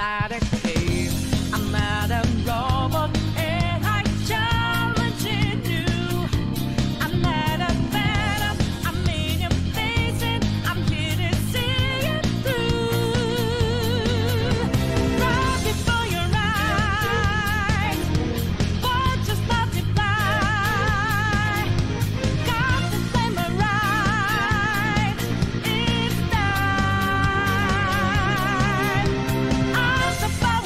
at a game. I'm at a robot AI challenging you. I'm at a battle, I'm in your face and I'm here to see it through. Right before your eyes, watches multiply. Got to flame right, it's time. Eyes above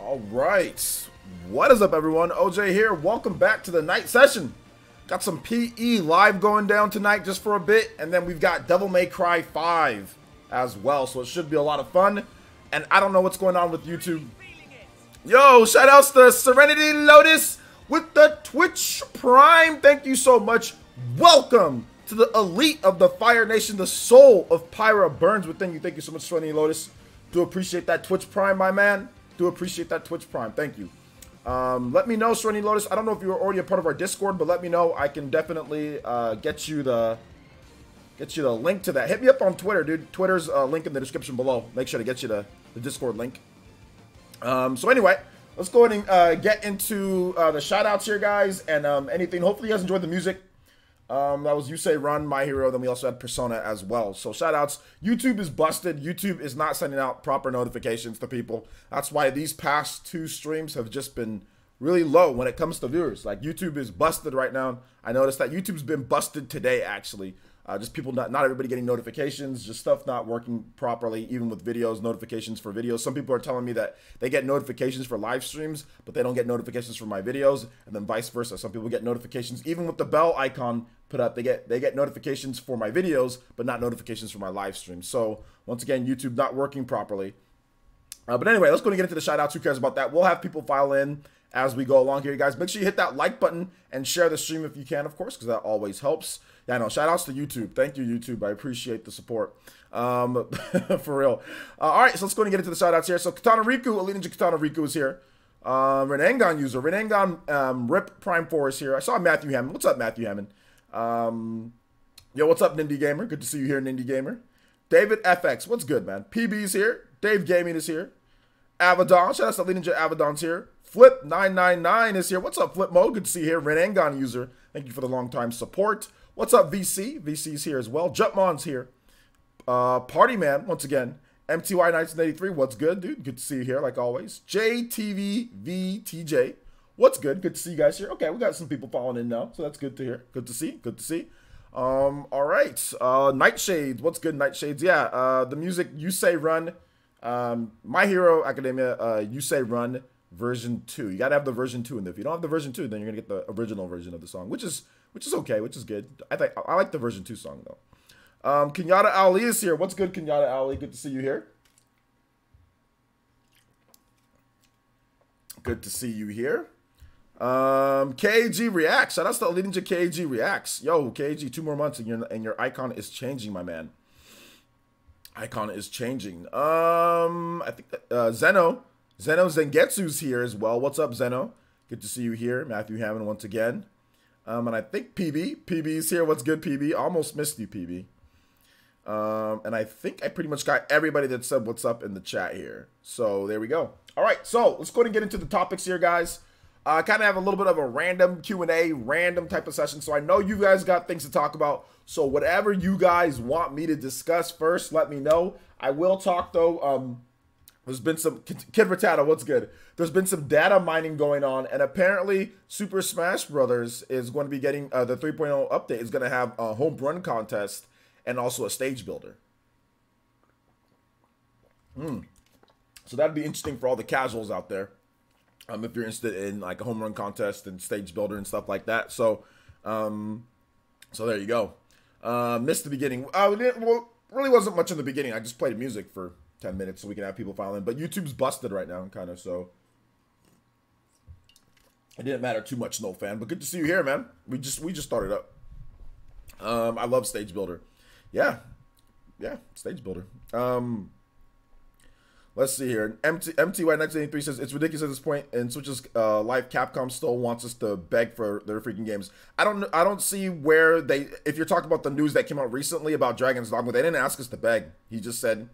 All right. What is up, everyone? OJ here. Welcome back to the night session. Got some PE live going down tonight just for a bit, and then we've got Devil May Cry 5 as well, so it should be a lot of fun. And I don't know what's going on with YouTube. Yo, shout outs to Serenity Lotus with the Twitch Prime. Thank you so much. Welcome to the elite of the Fire Nation. The soul of Pyra burns within you. Thank you so much, Serenity Lotus. Do appreciate that Twitch Prime, my man. Do appreciate that Twitch Prime. Thank you. Let me know, Serenity Lotus. I don't know if you're already a part of our Discord, but let me know. I can definitely get you the link to that. Hit me up on Twitter, dude. Twitter's link in the description below. Make sure to get you the Discord link. So anyway, let's go ahead and get into the shout outs here, guys, and anything. Hopefully you guys enjoyed the music. That was You Say Run, My Hero. Then we also had Persona as well. So shout outs. YouTube is busted. YouTube is not sending out proper notifications to people. That's why these past 2 streams have just been really low when it comes to viewers. Like, YouTube is busted right now. I noticed that YouTube's been busted today, actually. Just people, not everybody getting notifications, just stuff not working properly, even with videos, notifications for videos. Some people are telling me that they get notifications for live streams, but they don't get notifications for my videos, and then vice versa. Some people get notifications, even with the bell icon put up, they get notifications for my videos, but not notifications for my live streams. So once again, YouTube not working properly. But anyway, let's go and get into the shout outs. Who cares about that? We'll have people file in as we go along here, guys. Make sure you hit that like button and share the stream if you can, of course, because that always helps. Yeah, no, shout outs to YouTube. Thank you, YouTube. I appreciate the support. For real. All right, so let's go and get into the shout outs here. So Katana Riku, Elite Ninja Katana Riku is here. Renangon user. Renangon Rip Prime 4 is here. I saw Matthew Hammond. What's up, Matthew Hammond? Yo, what's up, Nindy Gamer? Good to see you here, Nindy Gamer. David FX. What's good, man? PB's here. Dave Gaming is here. Avedon. Shout out to Elite Ninja Avedon's here. Flip999 is here. What's up, Flip Mode? Good to see you here. Renangon user. Thank you for the long time support. What's up, VC? VC's here as well. Jumpmon's here. Party Man, once again. MTY 1983, what's good, dude? Good to see you here, like always. JTVVTJ, what's good? Good to see you guys here. Okay, we got some people following in now, so that's good to hear. Good to see. Good to see. All right. Nightshades, what's good, Nightshades? Yeah, the music, You Say Run. My Hero Academia, You Say Run version 2. You got to have the version 2 in there. If you don't have the version 2, then you're going to get the original version of the song, which is okay, which is good. I like the version 2 song, though. Kenyatta Ali is here. What's good, Kenyatta Ali? Good to see you here. Good to see you here. KG Reacts. Shout out to Elite Ninja KG Reacts. Yo, KG, 2 more months and your icon is changing, my man. Icon is changing. I think Zeno Zengetsu's here as well. What's up, Zeno? Good to see you here. Matthew Hammond once again. And I think PB's here. What's good, PB? Almost missed you, PB. And I think I pretty much got everybody that said what's up in the chat here. So there we go. All right, so let's go ahead and get into the topics here, guys. I kind of have a little bit of a random Q&A, random type of session. So I know you guys got things to talk about. So whatever you guys want me to discuss first, let me know. I will talk, though. There's been some, Kid Rattata, what's good? There's been some data mining going on, and apparently Super Smash Brothers is going to be getting, the 3.0 update is going to have a home run contest and also a stage builder. So that'd be interesting for all the casuals out there. If you're interested in like a home run contest and stage builder and stuff like that. So, so there you go. Missed the beginning. Well, really wasn't much in the beginning. I just played music for 10 minutes so we can have people file in. But YouTube's busted right now, kind of, so it didn't matter too much, no fan. But good to see you here, man. We just started up. I love Stage Builder. Yeah, Stage Builder. Let's see here. MTY1983 says it's ridiculous at this point. In Switch's life, Capcom still wants us to beg for their freaking games. I don't see where they. If you're talking about the news that came out recently about Dragon's Dogma, they didn't ask us to beg. He just said.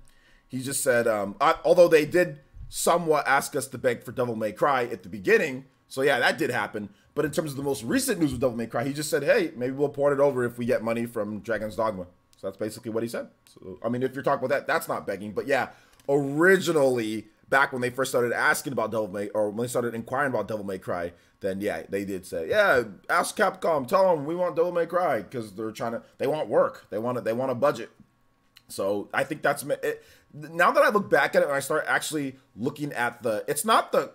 Although they did somewhat ask us to beg for Devil May Cry at the beginning. So yeah, that did happen. But in terms of the most recent news with Devil May Cry, he just said, hey, maybe we'll port it over if we get money from Dragon's Dogma. So that's basically what he said. So, I mean, if you're talking about that, that's not begging. But yeah, originally, back when they first started asking about Devil May, or when they started inquiring about Devil May Cry, then yeah, they did say, yeah, ask Capcom, tell them we want Devil May Cry, because they want work. They want a budget. So I think that's it. Now that I look back at it and I start actually looking at it's not the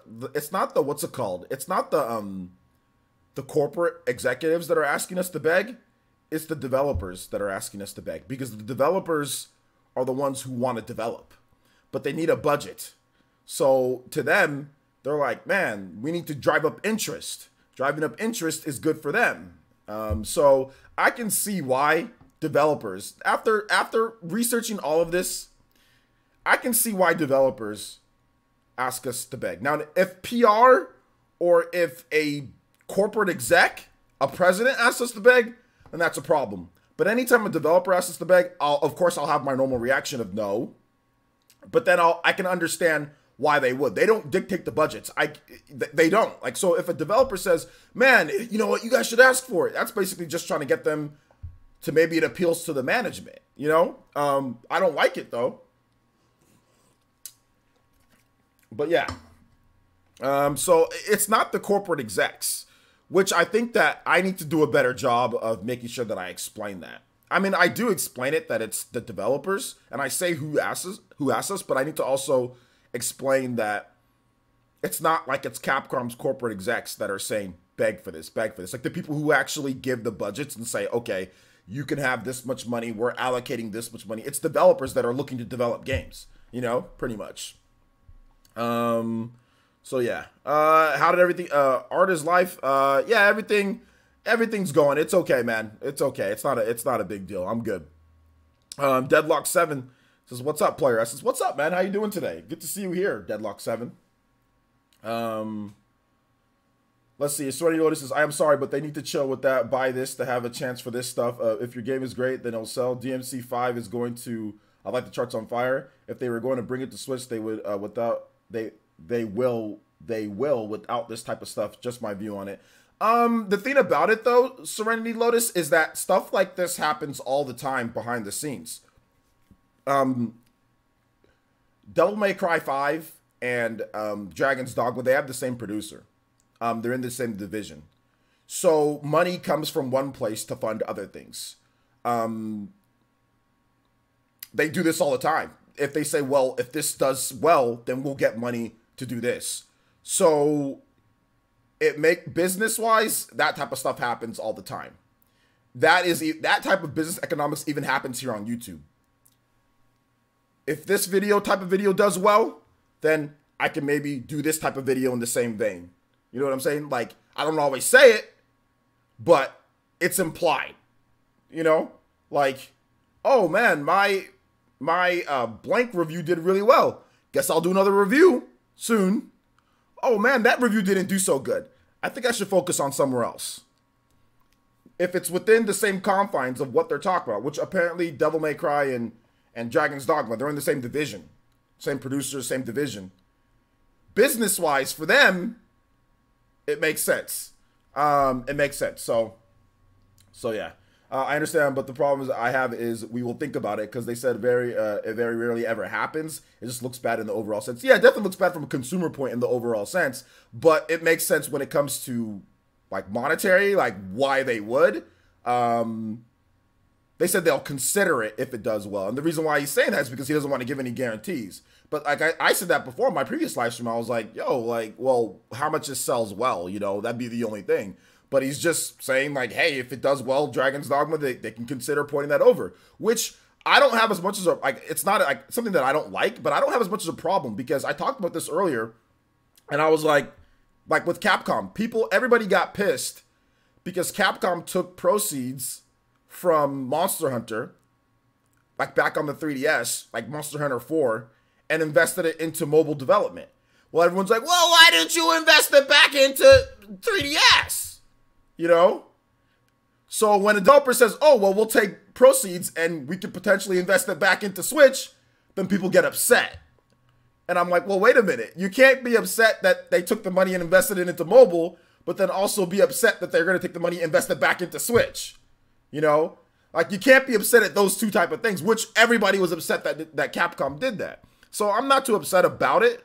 what's it called? It's not the corporate executives that are asking us to beg. It's the developers that are asking us to beg, because the developers are the ones who want to develop, but they need a budget. So to them, they're like, man, we need to drive up interest. Driving up interest is good for them. So I can see why developers, after researching all of this, I can see why developers ask us to beg. Now, if PR or if a corporate exec, a president asks us to beg, then that's a problem. But anytime a developer asks us to beg, of course I'll have my normal reaction of no. But then I can understand why they would. They don't dictate the budgets. They don't. Like, so if a developer says, man, you know what, you guys should ask for it, that's basically just trying to get them to, maybe it appeals to the management, you know? I don't like it though. But yeah. So it's not the corporate execs, which I think that I need to do a better job of making sure that I explain that. I mean, I do explain it that it's the developers, and I say who asks us, but I need to also explain that it's not like it's Capcom's corporate execs that are saying beg for this, beg for this. Like the people who actually give the budgets and say, okay, you can have this much money, we're allocating this much money. It's developers that are looking to develop games, you know, pretty much. So yeah, how did everything, art is life? Yeah, everything's going. It's okay, man. It's okay. It's not a big deal. I'm good. Deadlock 7 says, what's up, player? I says, what's up, man? How you doing today? Good to see you here, Deadlock 7. Let's see. Sweaty Lotus says, I am sorry, but they need to chill with that. Buy this to have a chance for this stuff. If your game is great, then it'll sell. DMC 5 is going to light the charts on fire. If they were going to bring it to Switch, they would they will without this type of stuff. Just my view on it. The thing about it though, Serenity Lotus, is that stuff like this happens all the time behind the scenes. Devil May Cry 5 and Dragon's Dogma, they have the same producer. They're in the same division. So money comes from one place to fund other things. They do this all the time. If they say, well, if this does well, then we'll get money to do this. So business-wise, that type of stuff happens all the time. That type of business economics even happens here on YouTube. If this type of video does well, then I can maybe do this type of video in the same vein. You know what I'm saying? Like, I don't always say it, but it's implied. You know? Like, oh man, my blank review did really well. Guess I'll do another review soon. Oh man, that review didn't do so good. I think I should focus on somewhere else. If it's within the same confines of what they're talking about, which apparently Devil May Cry and Dragon's Dogma, they're in the same division. Same producer, same division. Business-wise, for them, it makes sense. It makes sense. So yeah. I understand, but the problem I have is we will think about it, because they said it very rarely ever happens. It just looks bad in the overall sense. Yeah, it definitely looks bad from a consumer point in the overall sense, but it makes sense when it comes to like monetary, like why they would. They said they'll consider it if it does well, and the reason why he's saying that is because he doesn't want to give any guarantees. But like I said that before in my previous live stream, I was like, yo, like, well, how much it sells well, you know, that'd be the only thing. But he's just saying, like, hey, if it does well, Dragon's Dogma, they can consider pointing that over. Which I don't have as much as like, it's not like something that I don't like, but I don't have as much as a problem, because I talked about this earlier, and I was like with Capcom, everybody got pissed because Capcom took proceeds from Monster Hunter, like back on the 3DS, like Monster Hunter 4, and invested it into mobile development. Well, everyone's like, well, why didn't you invest it back into 3DS? You know? So when a developer says, oh, well, we'll take proceeds and we could potentially invest it back into Switch, then people get upset. And I'm like, well, wait a minute. You can't be upset that they took the money and invested it into mobile, but then also be upset that they're going to take the money and invest it back into Switch. You know? Like, you can't be upset at those two type of things, which everybody was upset that Capcom did that. So I'm not too upset about it.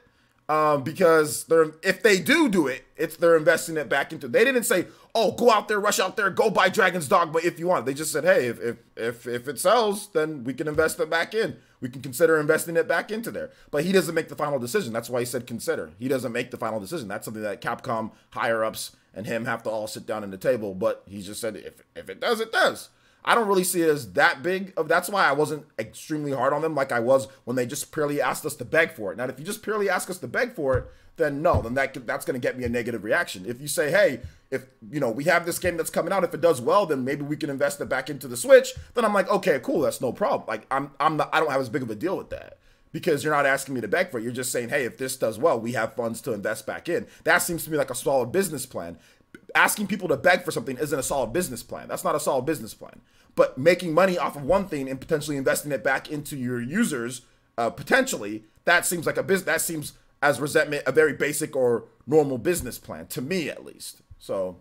because if they do it, they're investing it back into. They didn't say, "Oh, go out there, rush out there, go buy Dragon's Dogma if you want." They just said, "Hey, if it sells, then we can invest it back in. We can consider investing it back into there." But he doesn't make the final decision. That's why he said consider. He doesn't make the final decision. That's something that Capcom higher ups and him have to all sit down at the table. But he just said, if it does, it does. I don't really see it as that big of. That's why I wasn't extremely hard on them like I was when they just purely asked us to beg for it. Now, if you just purely ask us to beg for it, then no, then that's going to get me a negative reaction. If you say, hey, if we have this game that's coming out, if it does well, then maybe we can invest it back into the Switch. Then I'm like, okay, cool, that's no problem. Like I don't have as big of a deal with that because you're not asking me to beg for it. You're just saying, hey, if this does well, we have funds to invest back in. That seems to me like a solid business plan. Asking people to beg for something isn't a solid business plan. That's not a solid business plan. But making money off of one thing and potentially investing it back into your users, potentially, that seems like a business. That seems, as resentment, a very basic or normal business plan to me, at least. So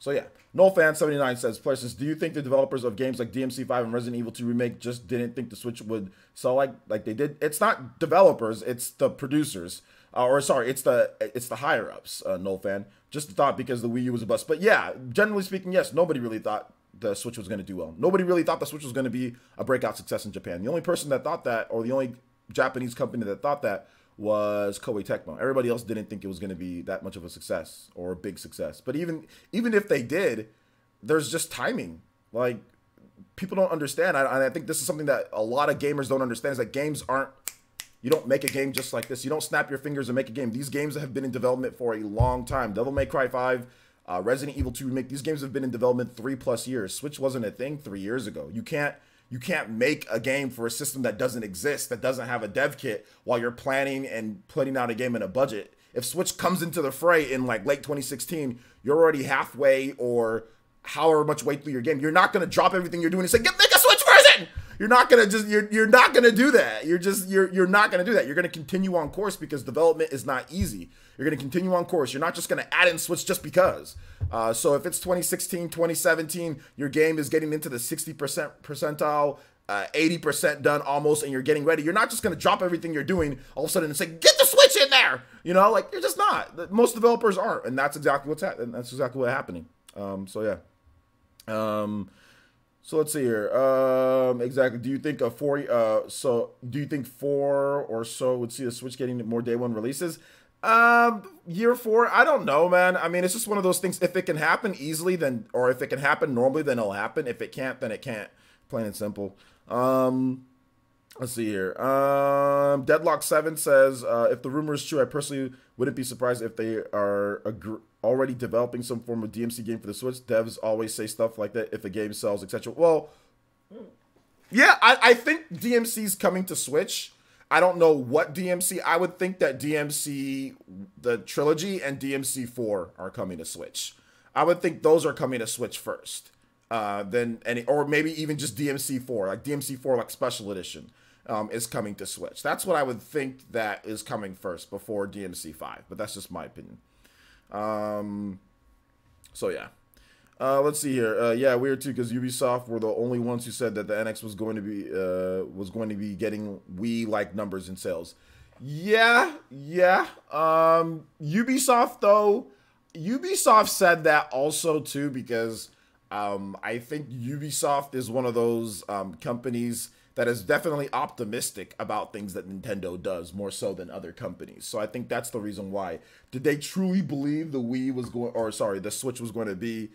yeah. NoFan79 says, "Places, do you think the developers of games like DMC5 and Resident Evil 2 Remake just didn't think the Switch would sell like they did?" It's not developers, it's the producers. It's the higher ups, NoFan. Just thought because the Wii U was a bust. But yeah, generally speaking, yes, nobody really thought the Switch was going to do well. Nobody really thought the Switch was going to be a breakout success in Japan. The only person that thought that, or the only Japanese company that thought that, was Koei Tecmo. Everybody else didn't think it was going to be that much of a success or a big success. But even if they did, there's just timing. Like, people don't understand. I think this is something that a lot of gamers don't understand, is that games aren't, you don't make a game just like this. You don't snap your fingers and make a game. These games have been in development for a long time. Devil May Cry 5, Resident Evil 2 Remake, these games have been in development 3+ years. Switch wasn't a thing 3 years ago. You can't make a game for a system that doesn't exist, that doesn't have a dev kit, while you're planning and putting out a game in a budget. If Switch comes into the fray in like late 2016, you're already halfway or however much way through your game. You're not going to drop everything you're doing and say, make a Switch version. You're not going to just, you're not going to do that. You're not going to do that. You're going to continue on course because development is not easy. You're going to continue on course. You're not just going to add in Switch just because. So if it's 2016, 2017, your game is getting into the 60% percentile, 80% done almost, and you're getting ready, you're not just going to drop everything you're doing all of a sudden and say, get the Switch in there. Like, you're just not. Most developers aren't, and that's exactly what's happening. That's exactly what's happening. So yeah. So let's see here. Exactly. Do you think do you think 4 or so would see the Switch getting more day one releases? Year 4, I don't know, man. I mean, it's just one of those things. If it can happen easily, then, or if it can happen normally, then it'll happen. If it can't, then it can't. Plain and simple. Let's see here. Deadlock 7 says, if the rumor is true, I personally wouldn't be surprised if they are already developing some form of DMC game for the Switch. Devs always say stuff like that if a game sells, etc. Well, yeah, I think DMC's coming to Switch. I don't know what DMC. I would think that DMC, the trilogy, and DMC 4 are coming to Switch. I would think those are coming to Switch first. Or maybe even just DMC 4, like DMC 4, like Special Edition, is coming to Switch. That's what I would think that is coming first before DMC 5. But that's just my opinion. So yeah. Let's see here. Yeah, weird too, because Ubisoft were the only ones who said that the NX was going to be getting Wii-like numbers in sales. Yeah. Ubisoft said that also too, because I think Ubisoft is one of those companies that is definitely optimistic about things that Nintendo does, more so than other companies. So I think that's the reason why. Did they truly believe the Switch was going to be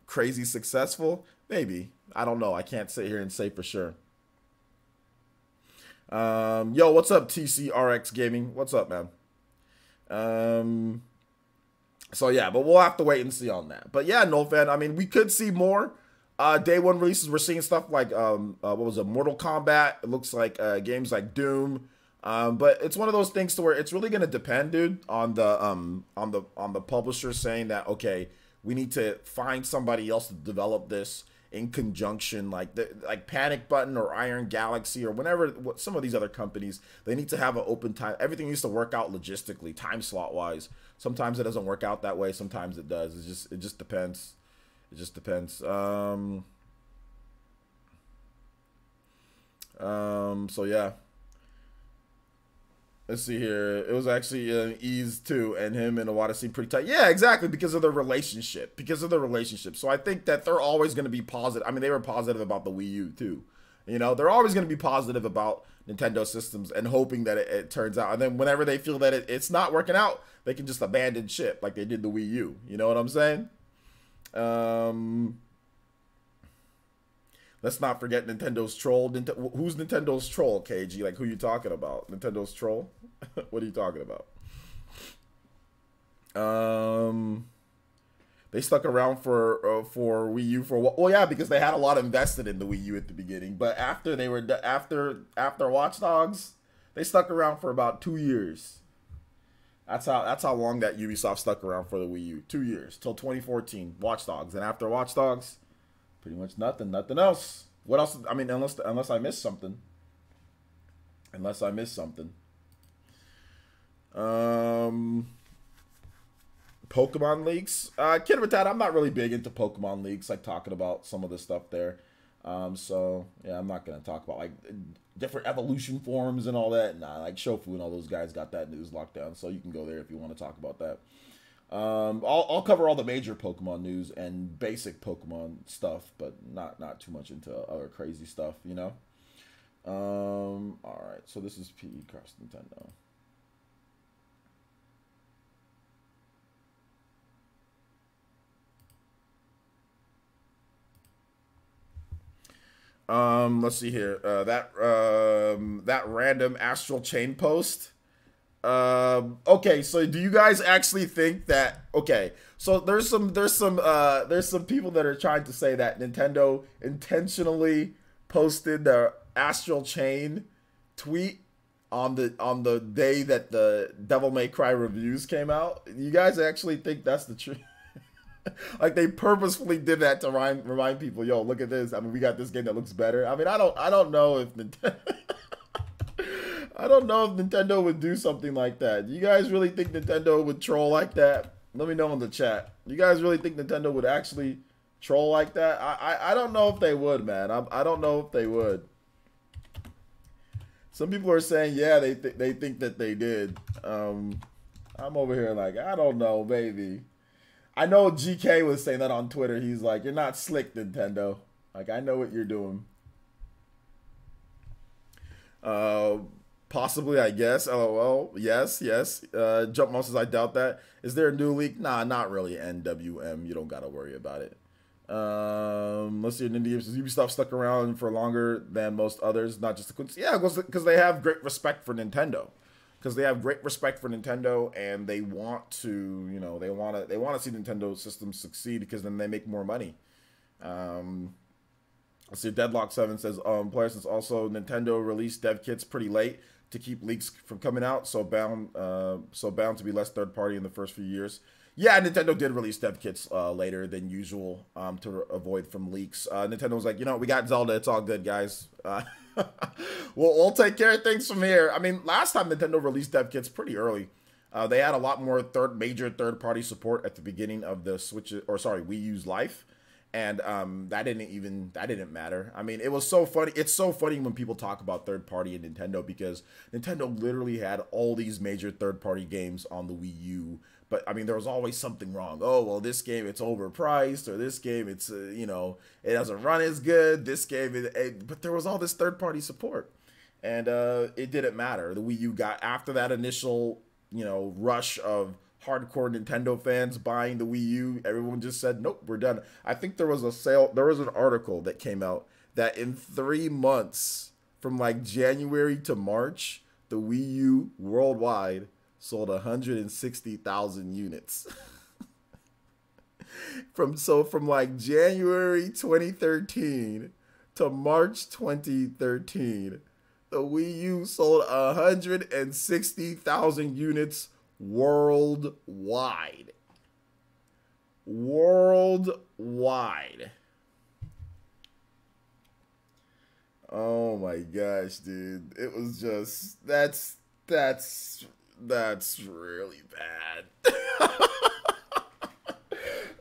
crazy successful? Maybe. I don't know. I can't sit here and say for sure. Yo, what's up, TCRX Gaming? What's up, man? So yeah, but we'll have to wait and see on that. But yeah, no fan. I mean, we could see more day one releases. We're seeing stuff like what was it, Mortal Kombat. It looks like games like Doom. But it's one of those things to where it's really gonna depend, dude, on the publisher saying that, okay, we need to find somebody else to develop this in conjunction, like Panic Button or Iron Galaxy or some of these other companies. They need to have an open time. Everything needs to work out logistically, time slot wise. Sometimes it doesn't work out that way. Sometimes it does. It just depends. It just depends. So yeah. Let's see here. It was actually Ease too, and him and Iwata seem pretty tight. Yeah, exactly, because of their relationship. Because of the relationship. So I think that they're always going to be positive. I mean, they were positive about the Wii U too. You know, they're always going to be positive about Nintendo systems and hoping that it turns out. And then whenever they feel that it's not working out, they can just abandon ship like they did the Wii U. You know what I'm saying? Let's not forget Nintendo's troll. Who's Nintendo's troll, KG? Like, who you talking about? Nintendo's troll? What are you talking about? They stuck around for Wii U for a while. Well, yeah, because they had a lot invested in the Wii U at the beginning. But after they were after Watch Dogs, they stuck around for about 2 years. That's how long that Ubisoft stuck around for the Wii U. 2 years till 2014. Watch Dogs, and after Watch Dogs, pretty much nothing else. What else? I mean, unless I missed something. Unless I missed something. Pokemon leaks. Kid Rattata, I'm not really big into Pokemon leaks, like talking about some of the stuff there. So yeah, I'm not gonna talk about like different evolution forms and all that. Nah, like Shofu and all those guys got that news locked down, so you can go there if you want to talk about that. I'll cover all the major Pokemon news and basic Pokemon stuff, but not too much into other crazy stuff, you know. All right, so this is PE Cross Nintendo. Let's see here. That random astral chain post. Okay, so do you guys actually think that? Okay, so there's some people that are trying to say that Nintendo intentionally posted the astral chain tweet on the day that the Devil May Cry reviews came out. You guys actually think that's the truth? Like they purposefully did that to remind people, yo, look at this. I mean, we got this game that looks better. I mean, I don't know if Nintendo I don't know if Nintendo would do something like that. Do you guys really think Nintendo would troll like that? Let me know in the chat. You guys really think Nintendo would actually troll like that? I don't know if they would, man. I don't know if they would. Some people are saying, yeah, they think that they did. I'm over here like, I don't know, maybe. I know GK was saying that on Twitter. He's like, you're not slick, Nintendo. Like, I know what you're doing. Possibly, I guess. LOL. Yes. Jump Mouse says, I doubt that. Is there a new leak? Nah, not really. NWM. You don't got to worry about it. Let's see. Ninja says, Ubisoft stuck around for longer than most others. Not just the... Yeah, because they have great respect for Nintendo. Because they have great respect for Nintendo, and they want to, you know, they want to see Nintendo systems succeed because then they make more money. Let's see. Deadlock7 says, player says also Nintendo released dev kits pretty late to keep leaks from coming out, so bound to be less third party in the first few years. Yeah, Nintendo did release dev kits later than usual to avoid from leaks. Nintendo was like, you know, we got Zelda, it's all good, guys. We'll take care of things from here. I mean, last time Nintendo released dev kits pretty early. They had a lot more major third-party support at the beginning of the Wii U's life, and that didn't matter. I mean, it was so funny. It's so funny when people talk about third-party in Nintendo because Nintendo literally had all these major third-party games on the Wii U. But, I mean, there was always something wrong. Oh, well, this game, it's overpriced. Or this game, it's, you know, it doesn't run as good. This game, but there was all this third-party support. And it didn't matter. The Wii U got, after that initial, you know, rush of hardcore Nintendo fans buying the Wii U, everyone just said, nope, we're done. I think there was an article that came out that in 3 months, from like January to March, the Wii U worldwide sold 160,000 units. from like January 2013 to March 2013, the Wii U sold 160,000 units worldwide. Worldwide. Oh my gosh, dude. It was just that's really bad.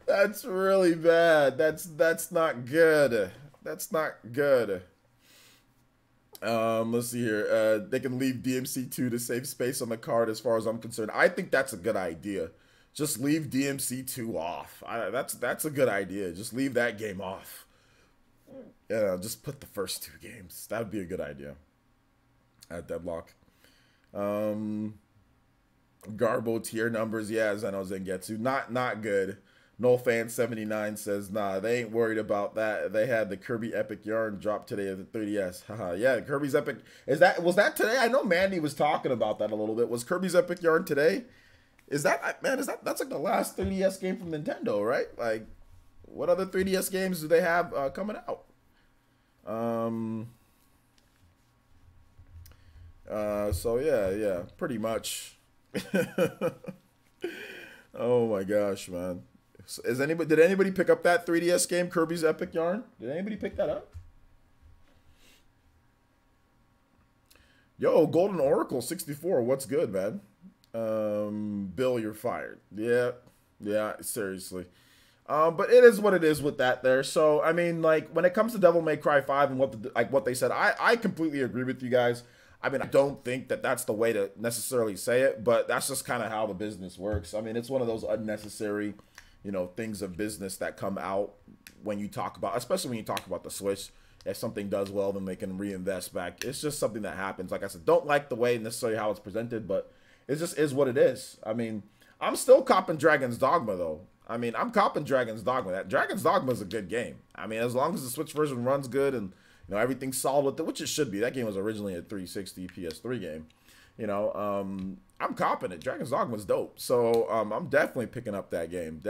That's really bad. That's not good. That's not good. Let's see here. They can leave DMC2 to save space on the card as far as I'm concerned. I think that's a good idea. Just leave DMC2 off. That's a good idea. Just leave that game off. Yeah, just put the first 2 games. That would be a good idea. At Deadlock. Garbo tier numbers. Yeah, Zeno Zengetsu. Not good. NoFan79 says, nah, they ain't worried about that. They had the Kirby Epic Yarn drop today at the 3DS. Haha. Yeah, Kirby's Epic. Was that today? I know Mandy was talking about that a little bit. Was Kirby's Epic Yarn today? That's like the last 3DS game from Nintendo, right? Like, what other 3DS games do they have coming out? So yeah, pretty much. Oh my gosh, man. Did anybody pick up that 3DS game, Kirby's Epic Yarn? Did anybody pick that up? Yo, Golden Oracle 64, what's good, man? Bill, you're fired. Yeah, seriously. But it is what it is with that there. So, I mean, like, when it comes to Devil May Cry 5 and what they said, I completely agree with you guys. I mean, I don't think that that's the way to necessarily say it, but that's just kind of how the business works. I mean, it's one of those unnecessary, things of business that come out when you talk about, especially when you talk about the Switch. If something does well, then they can reinvest back. It's just something that happens. Like I said, don't like the way necessarily how it's presented, but it just is what it is. I mean, I'm still copping Dragon's Dogma, though. I mean, I'm copping Dragon's Dogma. That Dragon's Dogma is a good game. I mean, as long as the Switch version runs good and everything's solid with it, which it should be. That game was originally a 360 PS3 game. I'm copping it. Dragon's Dogma is dope. So I'm definitely picking up that game.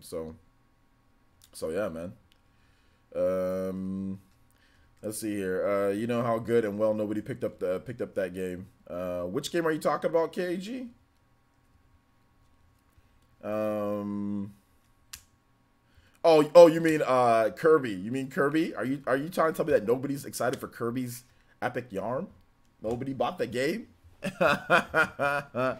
So yeah, man. Let's see here. You know how good and well nobody picked up that game. Which game are you talking about, KG? Oh, you mean Kirby? You mean Kirby? Are you trying to tell me that nobody's excited for Kirby's Epic Yarn? Nobody bought the game? I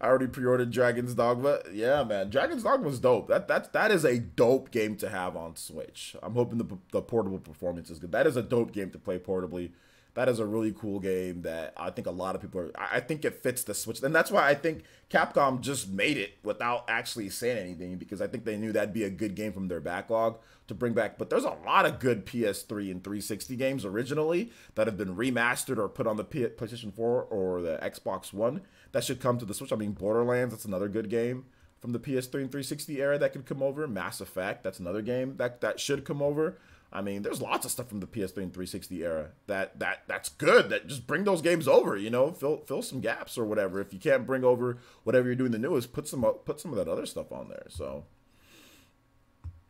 already pre-ordered Dragon's Dogma. Yeah, man, Dragon's Dogma was dope. That is a dope game to have on Switch. I'm hoping the portable performance is good. That is a dope game to play portably. That is a really cool game that I think a lot of people I think it fits the Switch. And that's why I think Capcom just made it without actually saying anything, because I think they knew that'd be a good game from their backlog to bring back. But there's a lot of good PS3 and 360 games originally that have been remastered or put on the PlayStation 4 or the Xbox One that should come to the Switch. I mean, Borderlands, that's another good game from the PS3 and 360 era that could come over. Mass Effect, that's another game that should come over. I mean, there's lots of stuff from the PS3 and 360 era that's good. That just bring those games over, fill some gaps or whatever. If you can't bring over whatever you're doing the newest, put some of that other stuff on there. So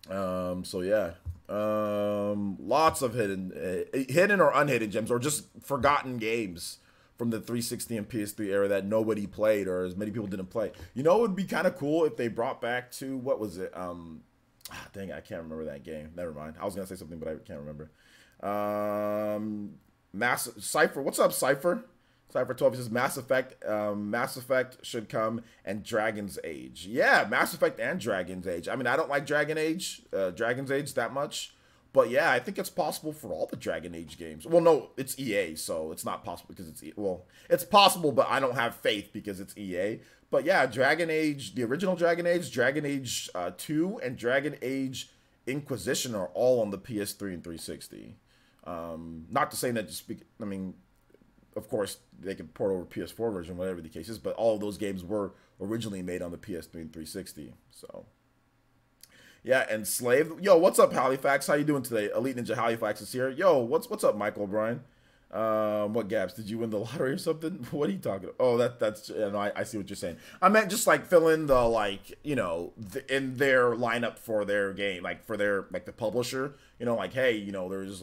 yeah, lots of hidden or unhidden gems or just forgotten games from the 360 and PS3 era that nobody played or as many people didn't play. It would be kind of cool if they brought back to, what was it? Dang, I can't remember that game. Never mind. I was going to say something, but I can't remember. Cypher. What's up, Cypher? Cypher 12 says Mass Effect. Mass Effect should come, and Dragon's Age. Yeah, Mass Effect and Dragon's Age. I mean, I don't like Dragon's Age that much. But yeah, I think it's possible for all the Dragon Age games. Well, no, it's EA, so it's not possible because it's possible, but I don't have faith because it's EA. But yeah, Dragon Age, the original Dragon Age 2, and Dragon Age Inquisition are all on the PS3 and 360. Not to say that of course, they can port over PS4 version, whatever the case is, but all of those games were originally made on the PS3 and 360. So yeah, and Slave. Yo, what's up, Halifax? How you doing today? Elite Ninja Halifax is here. Yo, what's up, Michael O'Brien? What gaps? Did you win the lottery or something? What are you talking about? Oh, that's I see what you're saying. I meant just like fill in the in their lineup for their game, like for their the publisher. Hey, there's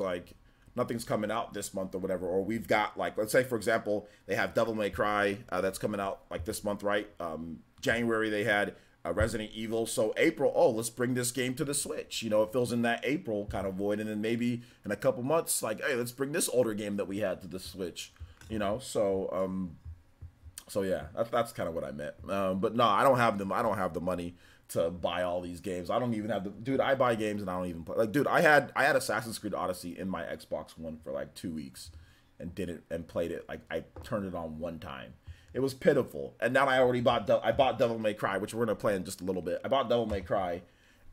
nothing's coming out this month or whatever, or we've got let's say for example they have Devil May Cry that's coming out this month, right? January they had Resident Evil. So April, let's bring this game to the Switch. It fills in that April kind of void. And then maybe in a couple months, hey, let's bring this older game that we had to the Switch. So yeah, that's kind of what I meant. But no, I don't have the money to buy all these games. I don't even have the dude. I buy games and I don't even play. Like, dude, I had Assassin's Creed Odyssey in my Xbox One for like 2 weeks and played it. Like, I turned it on one time. It was pitiful. And now I already bought Devil May Cry, which we're gonna play in just a little bit. I bought Devil May Cry,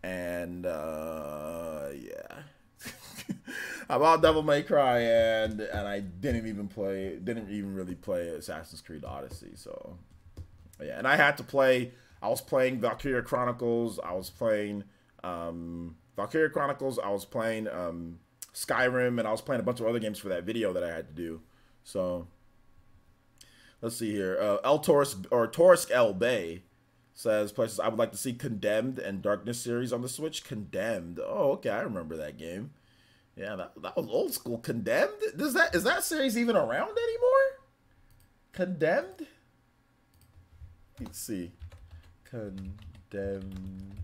and yeah. I bought Devil May Cry and I didn't even really play Assassin's Creed Odyssey. So yeah, and I had to play. I was playing Valkyria Chronicles. I was playing Valkyria Chronicles. I was playing Skyrim, and I was playing a bunch of other games for that video that I had to do. So let's see here. Torsk L Bay says places I would like to see Condemned and Darkness series on the Switch. Condemned. Oh, okay, I remember that game. Yeah, that was old school. Condemned? Is that series even around anymore? Condemned? Let's see. Condemned.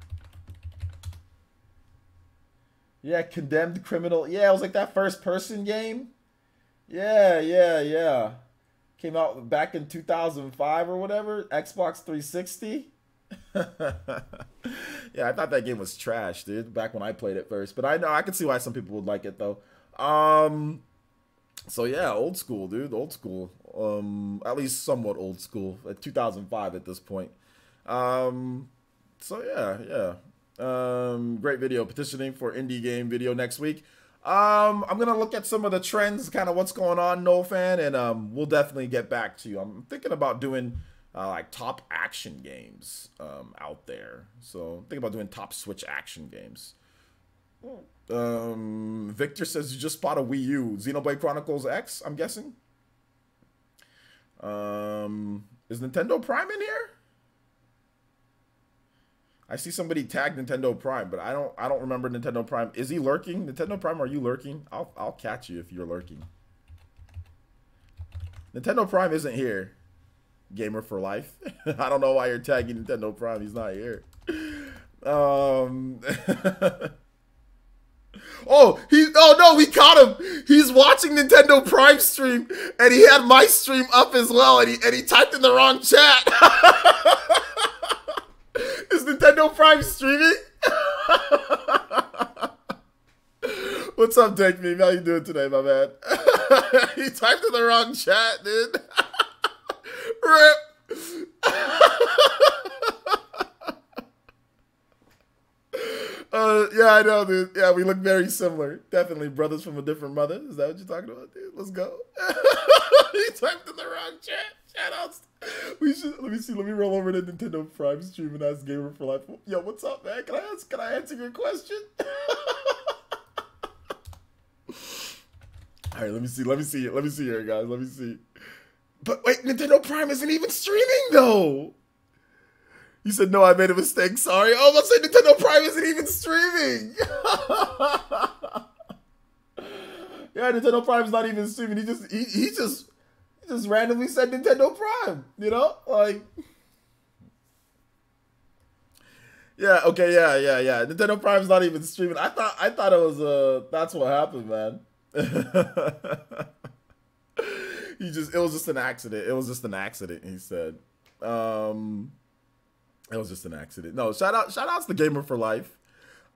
Yeah, Condemned Criminal. Yeah, it was like that first person game. Yeah. Came out back in 2005 or whatever. Xbox 360. Yeah, I thought that game was trash, dude, back when I played it first. But I can see why some people would like it though. So yeah, old school, dude, old school. At least somewhat old school. At 2005 at this point. So yeah. Great video. Petitioning for indie game video next week. I'm gonna look at some of the trends, kind of what's going on, No Fan, and we'll definitely get back to you. I'm thinking about doing like top action games out there. So think about doing top Switch action games. Victor says you just bought a Wii U. Xenoblade Chronicles X, I'm guessing. Is Nintendo Prime in here? I see somebody tag Nintendo Prime, but I don't remember Nintendo Prime. Is he lurking? Nintendo Prime, are you lurking? I'll catch you if you're lurking. Nintendo Prime isn't here. Gamer for life. I don't know why you're tagging Nintendo Prime. He's not here. Oh no, we caught him. He's watching Nintendo Prime stream, and he had my stream up as well, and he typed in the wrong chat. Is Nintendo Prime streaming? What's up, Take Me? How you doing today, my man? He typed in the wrong chat, dude. Rip. Yeah, I know, dude. Yeah, we look very similar. Definitely brothers from a different mother. Is that what you're talking about, dude? Let's go. He typed in the wrong chat. Shoutouts. Let me see. Let me roll over to Nintendo Prime stream and ask Gamer for Life. Yo, what's up, man? Can I answer your question? All right, let me see here, guys. Let me see. But wait, Nintendo Prime isn't even streaming though. You said no, I made a mistake. Sorry. Oh, I'm saying Nintendo Prime isn't even streaming. Yeah, Nintendo Prime's not even streaming. He just randomly said Nintendo Prime. You know, like. Yeah. Okay. Yeah. Nintendo Prime's not even streaming. I thought it was that's what happened, man. It was just an accident. It was just an accident, he said. It was just an accident. No, shout outs to Gamer for Life.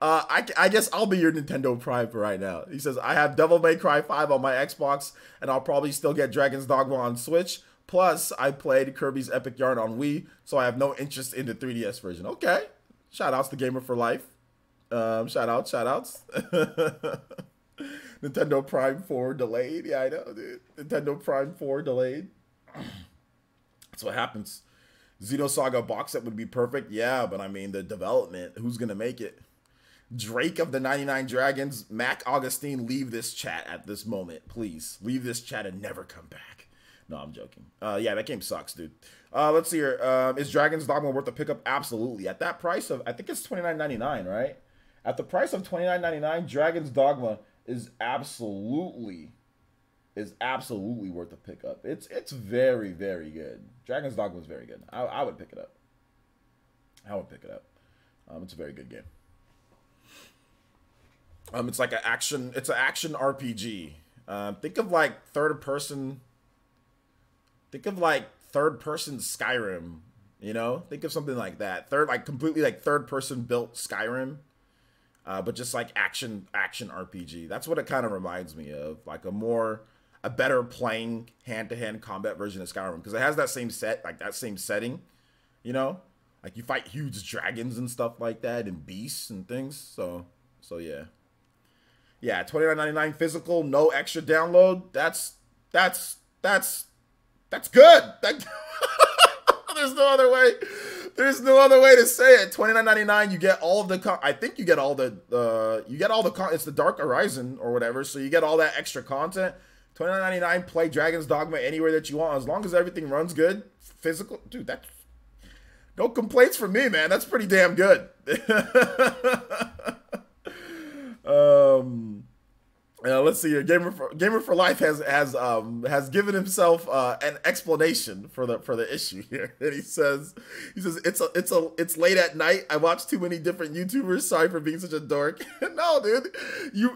I guess I'll be your Nintendo Prime for right now. He says, I have Devil May Cry 5 on my Xbox, and I'll probably still get Dragon's Dogma on Switch. Plus, I played Kirby's Epic Yarn on Wii, so I have no interest in the 3DS version. Okay. Shout outs to Gamer for Life. Shout outs. Nintendo Prime 4 delayed. Yeah, I know, dude. Nintendo Prime 4 delayed. That's what happens. Xenosaga box set would be perfect. Yeah, but I mean, the development, who's going to make it? Drake of the 99 Dragons, Mac Augustine, leave this chat at this moment. Please, leave this chat and never come back. No, I'm joking. Yeah, that game sucks, dude. Let's see here. Is Dragon's Dogma worth the pickup? Absolutely. At that price of, I think it's $29.99, right? At the price of $29.99, Dragon's Dogma is absolutely worth the pickup. It's very, very good. Dragon's Dogma is very good. I would pick it up. It's a very good game. It's like an action RPG. Think of like third person Skyrim You know, think of something like that. Like completely like third person built Skyrim, but just like action RPG. That's what it kind of reminds me of, like a better playing hand to hand combat version of Skyrim, because it has that same that same setting. You know, like you fight huge dragons and stuff like that, and beasts and things. So yeah. Yeah, $29.99 physical, no extra download. That's good. There's no other way. There's no other way to say it. $29.99. You get all of the. I think you get all the. You get all the. It's the Dark Horizon or whatever. So you get all that extra content. $29.99. Play Dragon's Dogma anywhere that you want, as long as everything runs good. Physical, dude. That's no complaints from me, man. That's pretty damn good. Let's see here. Gamer for Life has given himself an explanation for the issue here. And he says it's late at night. I watch too many different YouTubers. Sorry for being such a dork. No, dude.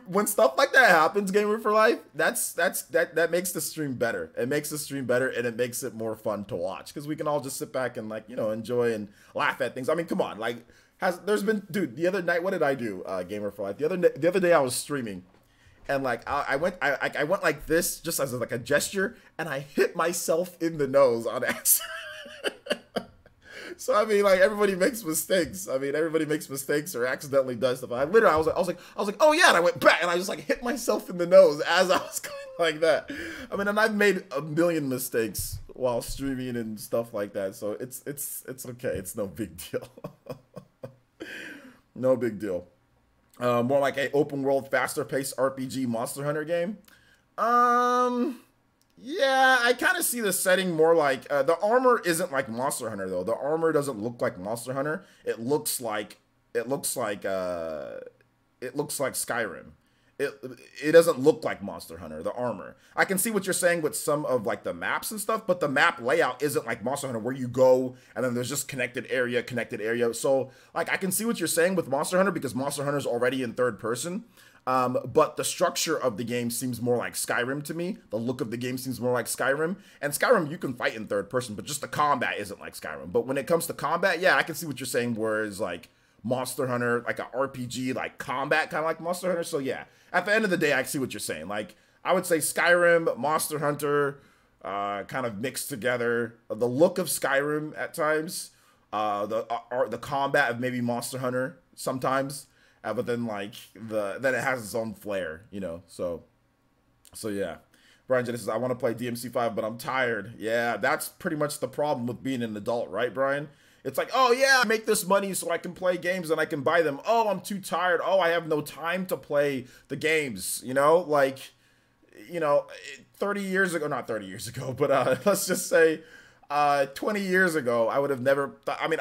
When stuff like that happens, Gamer for Life, that makes the stream better. It makes the stream better, and it makes it more fun to watch, because we can all just sit back and, like, you know, enjoy and laugh at things. I mean, come on, like, there's been, dude, the other night, what did I do, Gamer for Life? The other day I was streaming, and like I went like this, just as like a gesture, and I hit myself in the nose on accident. So I mean, like, everybody makes mistakes. I mean, everybody makes mistakes or accidentally does stuff. I was like, oh yeah, and I went back, and I just like hit myself in the nose as I was going like that. I mean, and I've made a million mistakes while streaming and stuff like that. So it's okay. It's no big deal. No big deal. More like a open world, faster paced RPG Monster Hunter game. Yeah, I kind of see the setting more like the armor isn't like Monster Hunter though. The armor doesn't look like Monster Hunter. It looks like Skyrim. It doesn't look like Monster Hunter, the armor. I can see what you're saying with some of like the maps and stuff, but the map layout isn't like Monster Hunter, where you go and then there's just connected area. So like I can see what you're saying with Monster Hunter, because Monster Hunter is already in third person. But the structure of the game seems more like Skyrim to me. The look of the game seems more like Skyrim. And Skyrim, you can fight in third person, but just the combat isn't like Skyrim. But when it comes to combat, yeah, I can see what you're saying, whereas like Monster Hunter, like a RPG, like combat, kind of like Monster Hunter. So yeah, at the end of the day, I see what you're saying. Like, I would say Skyrim, Monster Hunter, kind of mixed together. The look of Skyrim at times, the combat of maybe Monster Hunter sometimes, but then like then it has its own flair, you know. So yeah. Brian Genesis, I want to play DMC5, but I'm tired. Yeah, that's pretty much the problem with being an adult, right, Brian? It's like, oh yeah, I make this money so I can play games and I can buy them. Oh, I'm too tired. Oh, I have no time to play the games, you know? Like, you know, 30 years ago, not 30 years ago, but let's just say 20 years ago, I would have never thought, I mean,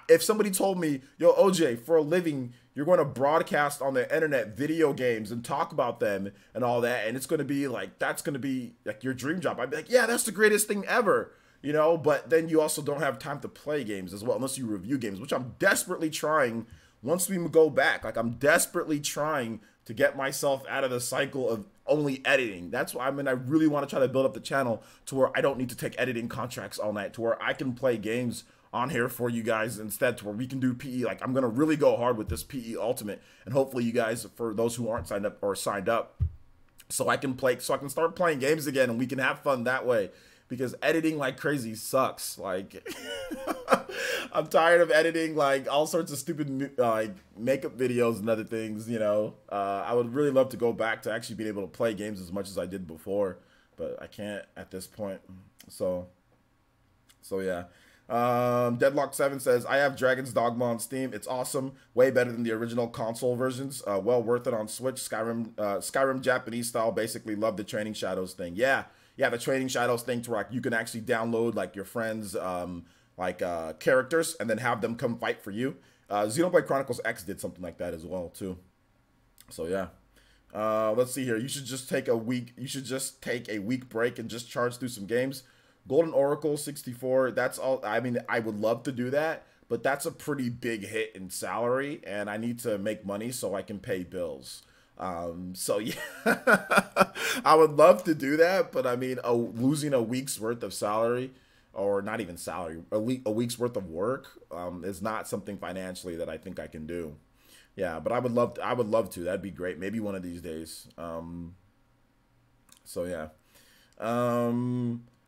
if somebody told me, yo, OJ, for a living, you're going to broadcast on the internet video games and talk about them and all that, and it's going to be like, that's going to be like your dream job, I'd be like, yeah, that's the greatest thing ever. You know, but then you also don't have time to play games as well, unless you review games, which I'm desperately trying. Once we go back, like, I'm desperately trying to get myself out of the cycle of only editing. That's why, I mean, I really want to try to build up the channel to where I don't need to take editing contracts all night, to where I can play games on here for you guys instead, to where we can do PE. Like, I'm going to really go hard with this PE Ultimate, and hopefully you guys, for those who aren't signed up, so I can start playing games again, and we can have fun that way. Because editing like crazy sucks. Like, I'm tired of editing like all sorts of stupid like makeup videos and other things, you know. I would really love to go back to actually being able to play games as much as I did before, but I can't at this point. So yeah. Deadlock7 says, I have Dragon's Dogma on Steam. It's awesome. Way better than the original console versions. Well worth it on Switch. Skyrim Japanese style. Basically love the Training Shadows thing. Yeah, the Training Shadows thing, to where you can actually download like your friends' characters and then have them come fight for you. Xenoblade Chronicles X did something like that as well too. So yeah. Let's see here. You should just take a week. You should just take a week break and just charge through some games. Golden Oracle 64. That's all. I mean, I would love to do that, but that's a pretty big hit in salary, and I need to make money so I can pay bills. So yeah, I would love to do that, but I mean, losing a week's worth of salary or not even salary, a week's worth of work is not something financially that I think I can do. Yeah, but I would love to. That'd be great. Maybe one of these days. So yeah.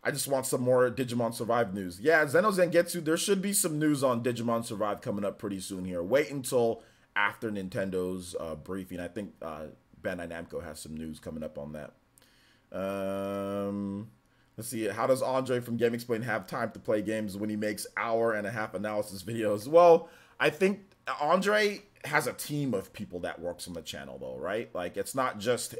I just want some more Digimon Survive news. Yeah, Zeno Zangetsu, there should be some news on Digimon Survive coming up pretty soon here. Wait until after Nintendo's briefing. I think Bandai Namco has some news coming up on that. Let's see. How does Andre from Game Explain have time to play games when he makes hour-and-a-half analysis videos? Well, I think Andre has a team of people that works on the channel, though, right? Like it's not just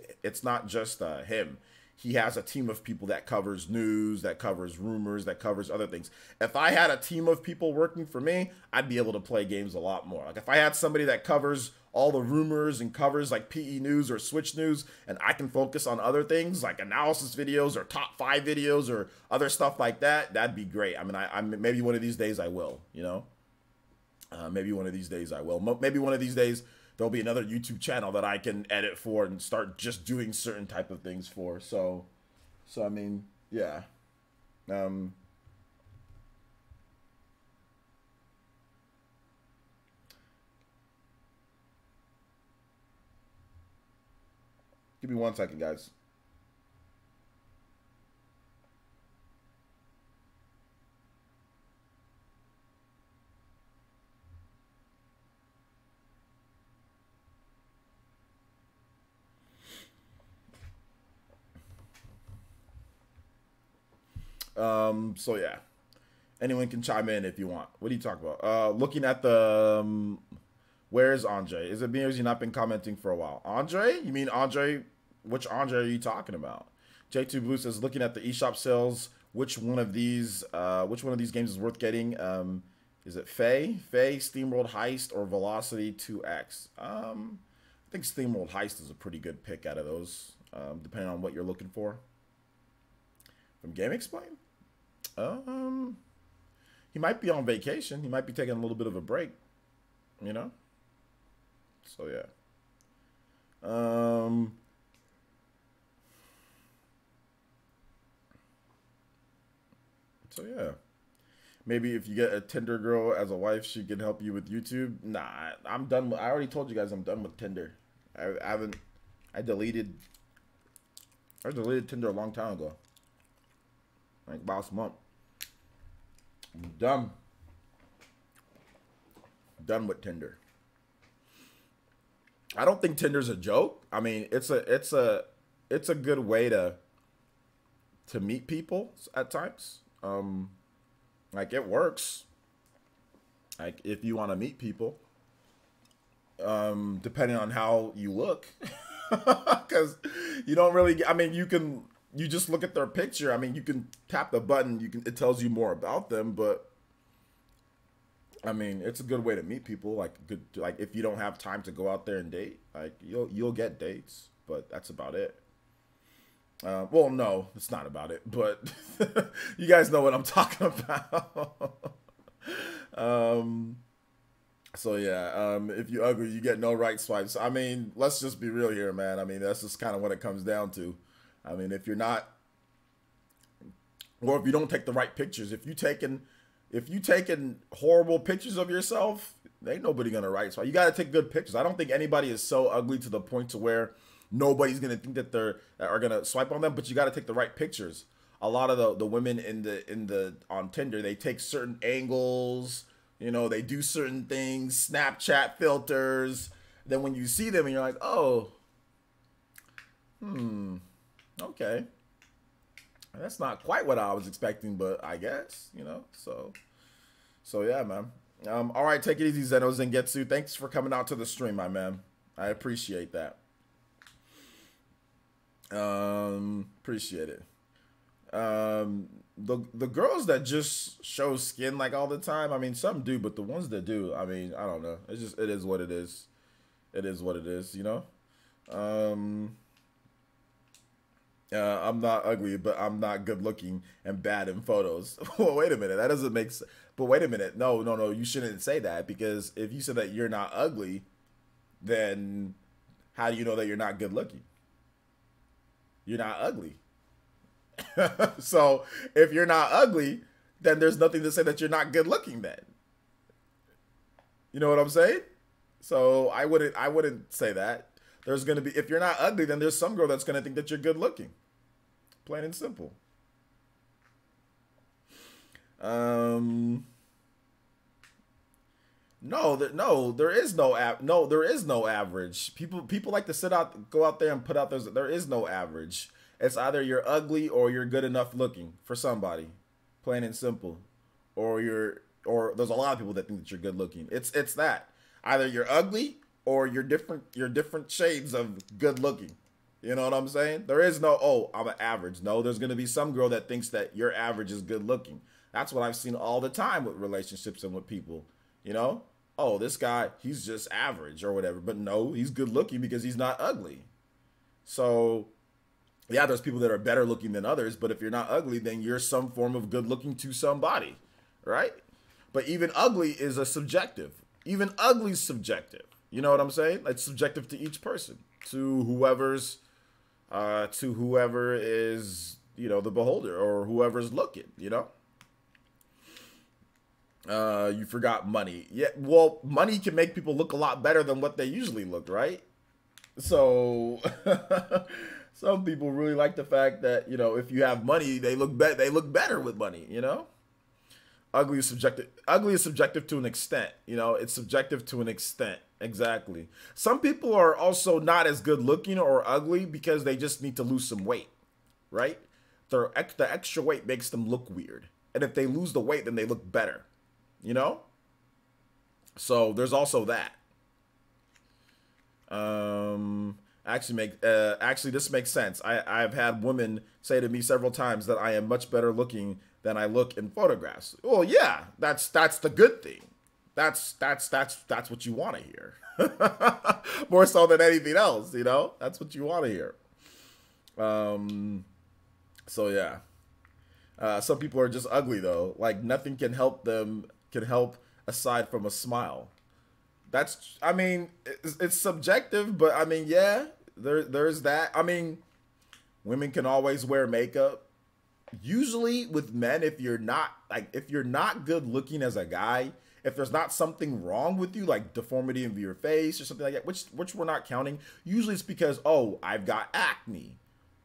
him. He has a team of people that covers news, that covers rumors, that covers other things. If I had a team of people working for me, I'd be able to play games a lot more. Like if I had somebody that covers all the rumors and covers like PE news or Switch news, and I can focus on other things like analysis videos or top 5 videos or other stuff like that, that'd be great. I mean, I maybe one of these days I will, you know? Maybe one of these days I will. Maybe one of these days there'll be another YouTube channel that I can edit for and start just doing certain type of things for. So I mean, yeah. Give me 1 second, guys. So yeah, anyone can chime in if you want. What do you talk about? Looking at the, where's Andre? Is it me or has he not been commenting for a while? Andre? You mean Andre? Which Andre are you talking about? J2 Blue says, looking at the eShop sales, which one of these games is worth getting? Is it Faye, SteamWorld Heist, or Velocity 2X? I think SteamWorld Heist is a pretty good pick out of those, depending on what you're looking for. From Game Explain? He might be on vacation. He might be taking a little bit of a break, you know? So, yeah. So, yeah. Maybe if you get a Tinder girl as a wife, she can help you with YouTube. Nah, I'm done. I already told you guys I'm done with Tinder. I deleted Tinder a long time ago. Like last month. I'm done. Done with Tinder. I don't think Tinder's a joke. I mean, it's a good way to meet people at times. Like it works. Like if you want to meet people, depending on how you look, because you don't really. I mean, you just look at their picture. I mean, you can tap the button. It tells you more about them, but I mean, it's a good way to meet people. Like if you don't have time to go out there and date, like you'll get dates, but that's about it. Well, no, it's not about it, but you guys know what I'm talking about. So yeah, if you ugly, you get no right swipes. I mean, let's just be real here, man. I mean, that's just kind of what it comes down to. I mean, if you're not, or if you don't take the right pictures, if you taking horrible pictures of yourself, ain't nobody gonna right swipe. You gotta take good pictures. I don't think anybody is so ugly to the point to where nobody's gonna think that are gonna swipe on them. But you gotta take the right pictures. A lot of the women on Tinder, they take certain angles. You know, they do certain things, Snapchat filters. Then when you see them and you're like, oh, okay. That's not quite what I was expecting, but I guess, you know, so yeah, man. All right, take it easy, Zeno Zengetsu. Thanks for coming out to the stream, my man. I appreciate that. Appreciate it. The girls that just show skin like all the time, I mean, some do, but the ones that do, I mean, I don't know. It is what it is. It is what it is, you know? I'm not ugly, but I'm not good looking and bad in photos. Well, wait a minute. That doesn't make sense. But wait a minute. No. You shouldn't say that, because if you said that you're not ugly, then how do you know that you're not good looking? You're not ugly. So if you're not ugly, then there's nothing to say that you're not good looking then. You know what I'm saying? So I wouldn't say that. There's going to be, if you're not ugly, then there's some girl that's going to think that you're good looking. Plain and simple. No, there is no average. People like to go out there and put out there is no average. It's either you're ugly or you're good enough looking for somebody. Plain and simple. Or there's a lot of people that think that you're good looking. It's that. Either you're ugly or you're different shades of good looking. You know what I'm saying? There is no, oh, I'm an average. No, there's going to be some girl that thinks that your average is good looking. That's what I've seen all the time with relationships and with people. You know? Oh, this guy, he's just average or whatever. But no, he's good looking because he's not ugly. So, yeah, there's people that are better looking than others. But if you're not ugly, then you're some form of good looking to somebody. Right? But even ugly is a subjective. Even ugly's subjective. You know what I'm saying? It's subjective to each person, to whoever is, you know, the beholder or whoever's looking, you know? You forgot money. Yeah, well, money can make people look a lot better than what they usually look, right? So some people really like the fact that, you know, if you have money, they look better with money, you know? Ugly is subjective. Ugly is subjective to an extent. You know, it's subjective to an extent. Exactly. Some people are also not as good looking or ugly because they just need to lose some weight, right? The extra weight makes them look weird. And if they lose the weight, then they look better, you know? So there's also that. Actually, this makes sense. I've had women say to me several times that I am much better looking than I look in photographs. Well, yeah, that's the good thing. That's what you want to hear. More so than anything else, you know? That's what you want to hear. So yeah. Some people are just ugly though. Like nothing can help aside from a smile. I mean, it's subjective, but I mean, yeah, there's that. I mean, women can always wear makeup. Usually with men, if you're not good looking as a guy, if there's not something wrong with you, like deformity of your face or something like that, which we're not counting, usually it's because, oh, I've got acne,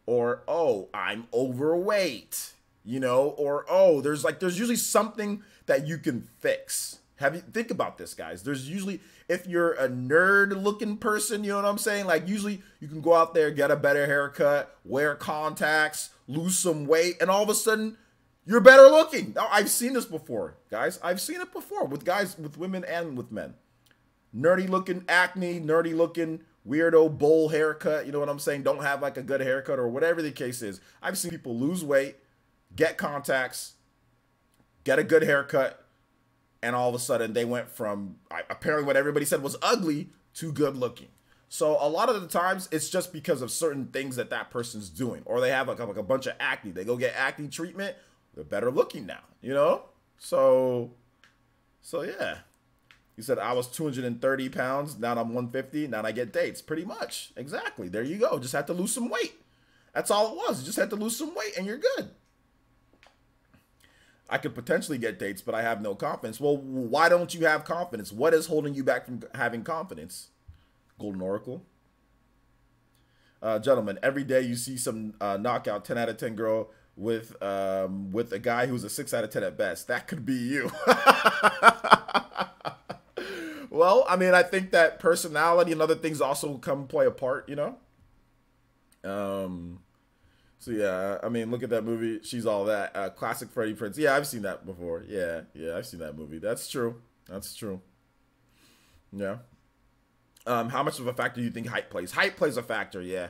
or oh, I'm overweight, you know, or oh, there's usually something that you can fix. Think about this, guys. There's usually, if you're a nerd looking person, you know what I'm saying? Like usually you can go out there, get a better haircut, wear contacts, lose some weight, and all of a sudden you're better looking. Now, I've seen this before, guys. I've seen it before with guys, with women, and with men. Nerdy looking acne, nerdy looking weirdo bowl haircut. You know what I'm saying? Don't have like a good haircut or whatever the case is. I've seen people lose weight, get contacts, get a good haircut, and all of a sudden they went from apparently what everybody said was ugly to good looking. So a lot of the times it's just because of certain things that person's doing, or they have like a bunch of acne. They go get acne treatment. They're better looking now, you know? So yeah. You said I was 230 pounds. Now I'm 150. Now I get dates. Pretty much. Exactly. There you go. Just had to lose some weight. That's all it was. You just had to lose some weight and you're good. I could potentially get dates, but I have no confidence. Well, why don't you have confidence? What is holding you back from having confidence? Golden Oracle. Gentlemen, every day you see some knockout 10 out of 10 girl with a guy who's a 6 out of 10 at best. That could be you. Well, I mean, I think that personality and other things also play a part, you know? So yeah, I mean, look at that movie. She's All That. Classic Freddie Prinze. Yeah, I've seen that before. Yeah, I've seen that movie. That's true. That's true. Yeah. How much of a factor do you think height plays? Height plays a factor, yeah.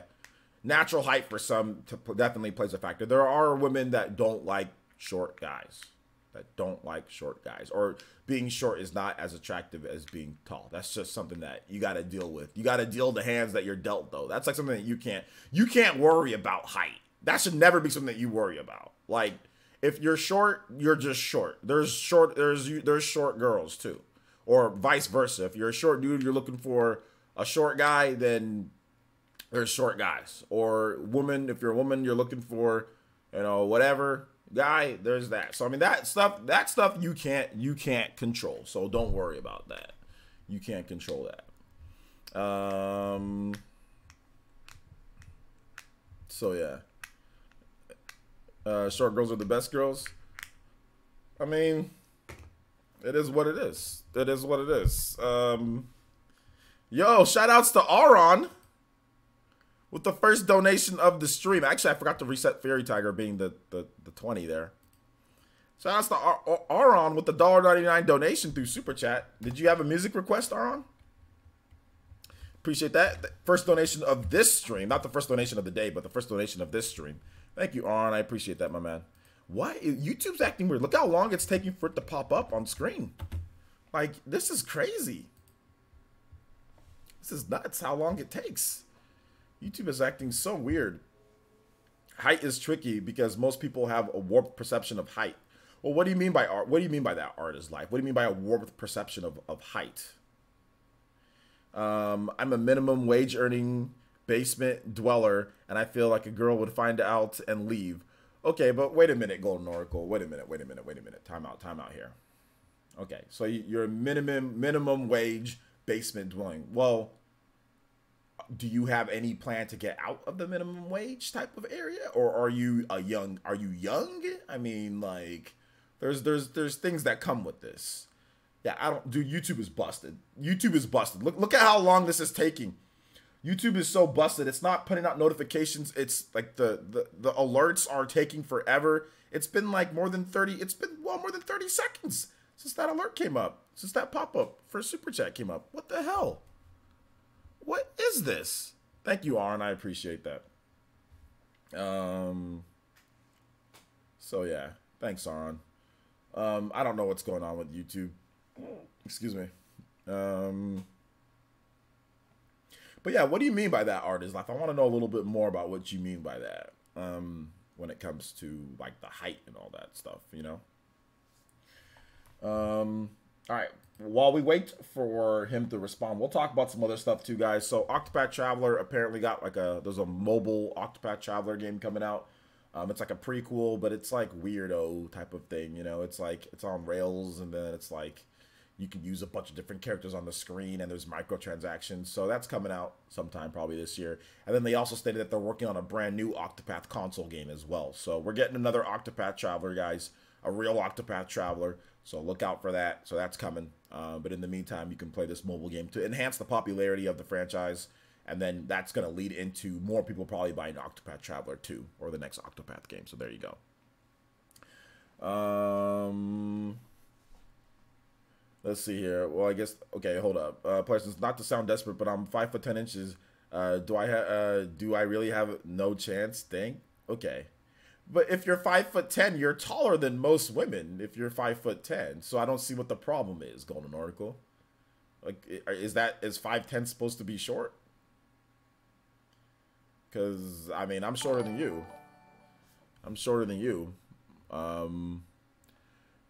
Natural height for some definitely plays a factor. There are women that don't like short guys. Or being short is not as attractive as being tall. That's just something that you got to deal with. You got to deal the hands that you're dealt, though. That's like something that you can't worry about height. That should never be something that you worry about. Like, if you're short, you're just short. There's short girls too, or vice versa. If you're a short dude, you're looking for a short guy, then there's short guys. Or woman, if you're a woman, you're looking for, you know, whatever. guy, there's that. So I mean that stuff you can't control. So don't worry about that. You can't control that. So yeah. Short girls are the best girls. I mean, it is what it is. It is what it is. Yo, shout outs to Aron with the first donation of the stream. Actually, I forgot to reset Fairy Tiger being the 20 there. Shout outs to Aron with the $1.99 donation through Super Chat. Did you have a music request, Aron? Appreciate that. The first donation of this stream. Not the first donation of the day, but the first donation of this stream. Thank you, Aron. I appreciate that, my man. Why? YouTube's acting weird. Look how long it's taking for it to pop up on screen. Like, this is crazy. This is nuts how long it takes. YouTube is acting so weird. Height is tricky because most people have a warped perception of height. Well, what do you mean by art? What do you mean by that, art is life? What do you mean by a warped perception of height? I'm a minimum wage earning basement dweller, and I feel like a girl would find out and leave. Okay, but wait a minute, Golden Oracle. Wait a minute. Time out here. Okay, so you're a minimum wage basement dwelling. Well, do you have any plan to get out of the minimum wage type of area, or are you young? Are you young? I mean, like, there's things that come with this. Yeah, I don't. Dude, YouTube is busted. YouTube is busted. Look at how long this is taking. YouTube is so busted. It's not putting out notifications. It's like the alerts are taking forever. It's been like more than 30. It's been more than 30 seconds since that alert came up. Since that pop up for Super Chat came up. What the hell? What is this? Thank you, Aaron. I appreciate that. So yeah, thanks, Aaron. I don't know what's going on with YouTube. Excuse me. But yeah, what do you mean by that, artist life? I want to know a little bit more about what you mean by that. When it comes to like the height and all that stuff, you know. All right. While we wait for him to respond, we'll talk about some other stuff too, guys. So Octopath Traveler apparently got like there's a mobile Octopath Traveler game coming out. It's like a prequel, but it's like weirdo type of thing, you know. It's like it's on rails, and then it's like you can use a bunch of different characters on the screen, and there's microtransactions. So that's coming out sometime probably this year. And then they also stated that they're working on a brand new Octopath console game as well. So we're getting another Octopath Traveler, guys, a real Octopath Traveler. So look out for that. So that's coming. But in the meantime, you can play this mobile game to enhance the popularity of the franchise. And then that's going to lead into more people probably buying Octopath Traveler 2 or the next Octopath game. So there you go. Let's see here. Well, I guess, okay, hold up. Person's not to sound desperate, but I'm 5'10". Do I really have no chance? Dang. Okay. But if you're 5'10", you're taller than most women if you're 5'10". So I don't see what the problem is, Golden Oracle. Like, is 5'10" supposed to be short? Because, I mean, I'm shorter than you. I'm shorter than you.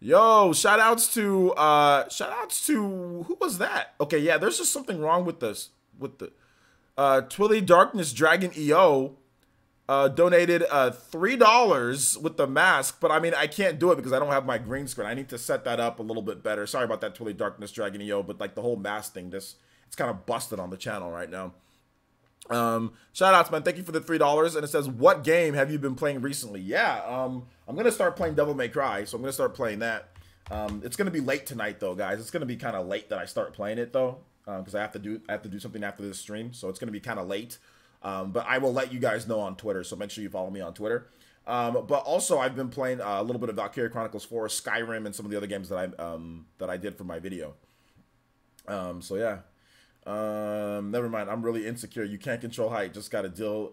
Yo, shout outs to who was that? Okay, yeah, there's just something wrong with this. With the Twilly Darkness Dragon EO donated $3 with the mask, but I mean I can't do it because I don't have my green screen. I need to set that up a little bit better. Sorry about that, Twilly Darkness Dragon EO, but like the whole mask thing, it's kind of busted on the channel right now. Shout outs, man. Thank you for the $3. And it says, what game have you been playing recently? Yeah, I'm gonna start playing Devil May Cry, so I'm gonna start playing that. It's gonna be late tonight though, guys. It's gonna be kind of late that I start playing it though, because I have to do something after this stream, so it's gonna be kind of late. But I will let you guys know on Twitter, so make sure you follow me on Twitter. But also I've been playing a little bit of Valkyria Chronicles 4, Skyrim, and some of the other games that I did for my video. So yeah. Never mind. I'm really insecure. You can't control height. Just gotta deal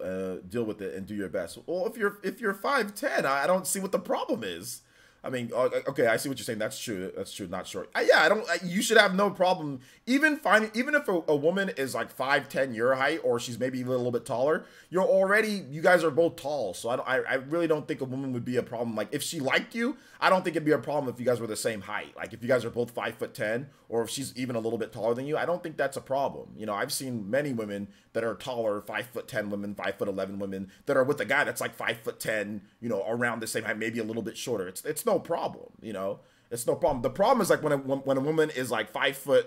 with it and do your best. Well, if you're 5'10", I don't see what the problem is. I mean, okay, I see what you're saying. That's true. That's true. Not short. Yeah, I don't. You should have no problem even if a woman is like 5'10" your height, or she's maybe a little bit taller. You guys are both tall, so I really don't think a woman would be a problem. Like if she liked you, I don't think it'd be a problem if you guys were the same height. Like if you guys are both 5'10", or if she's even a little bit taller than you, I don't think that's a problem. You know, I've seen many women that are taller, 5'10" women, 5'11" women that are with a guy that's like 5'10", you know, around the same height, maybe a little bit shorter. It's no problem, you know. It's no problem. The problem is like when a woman is like 5'10"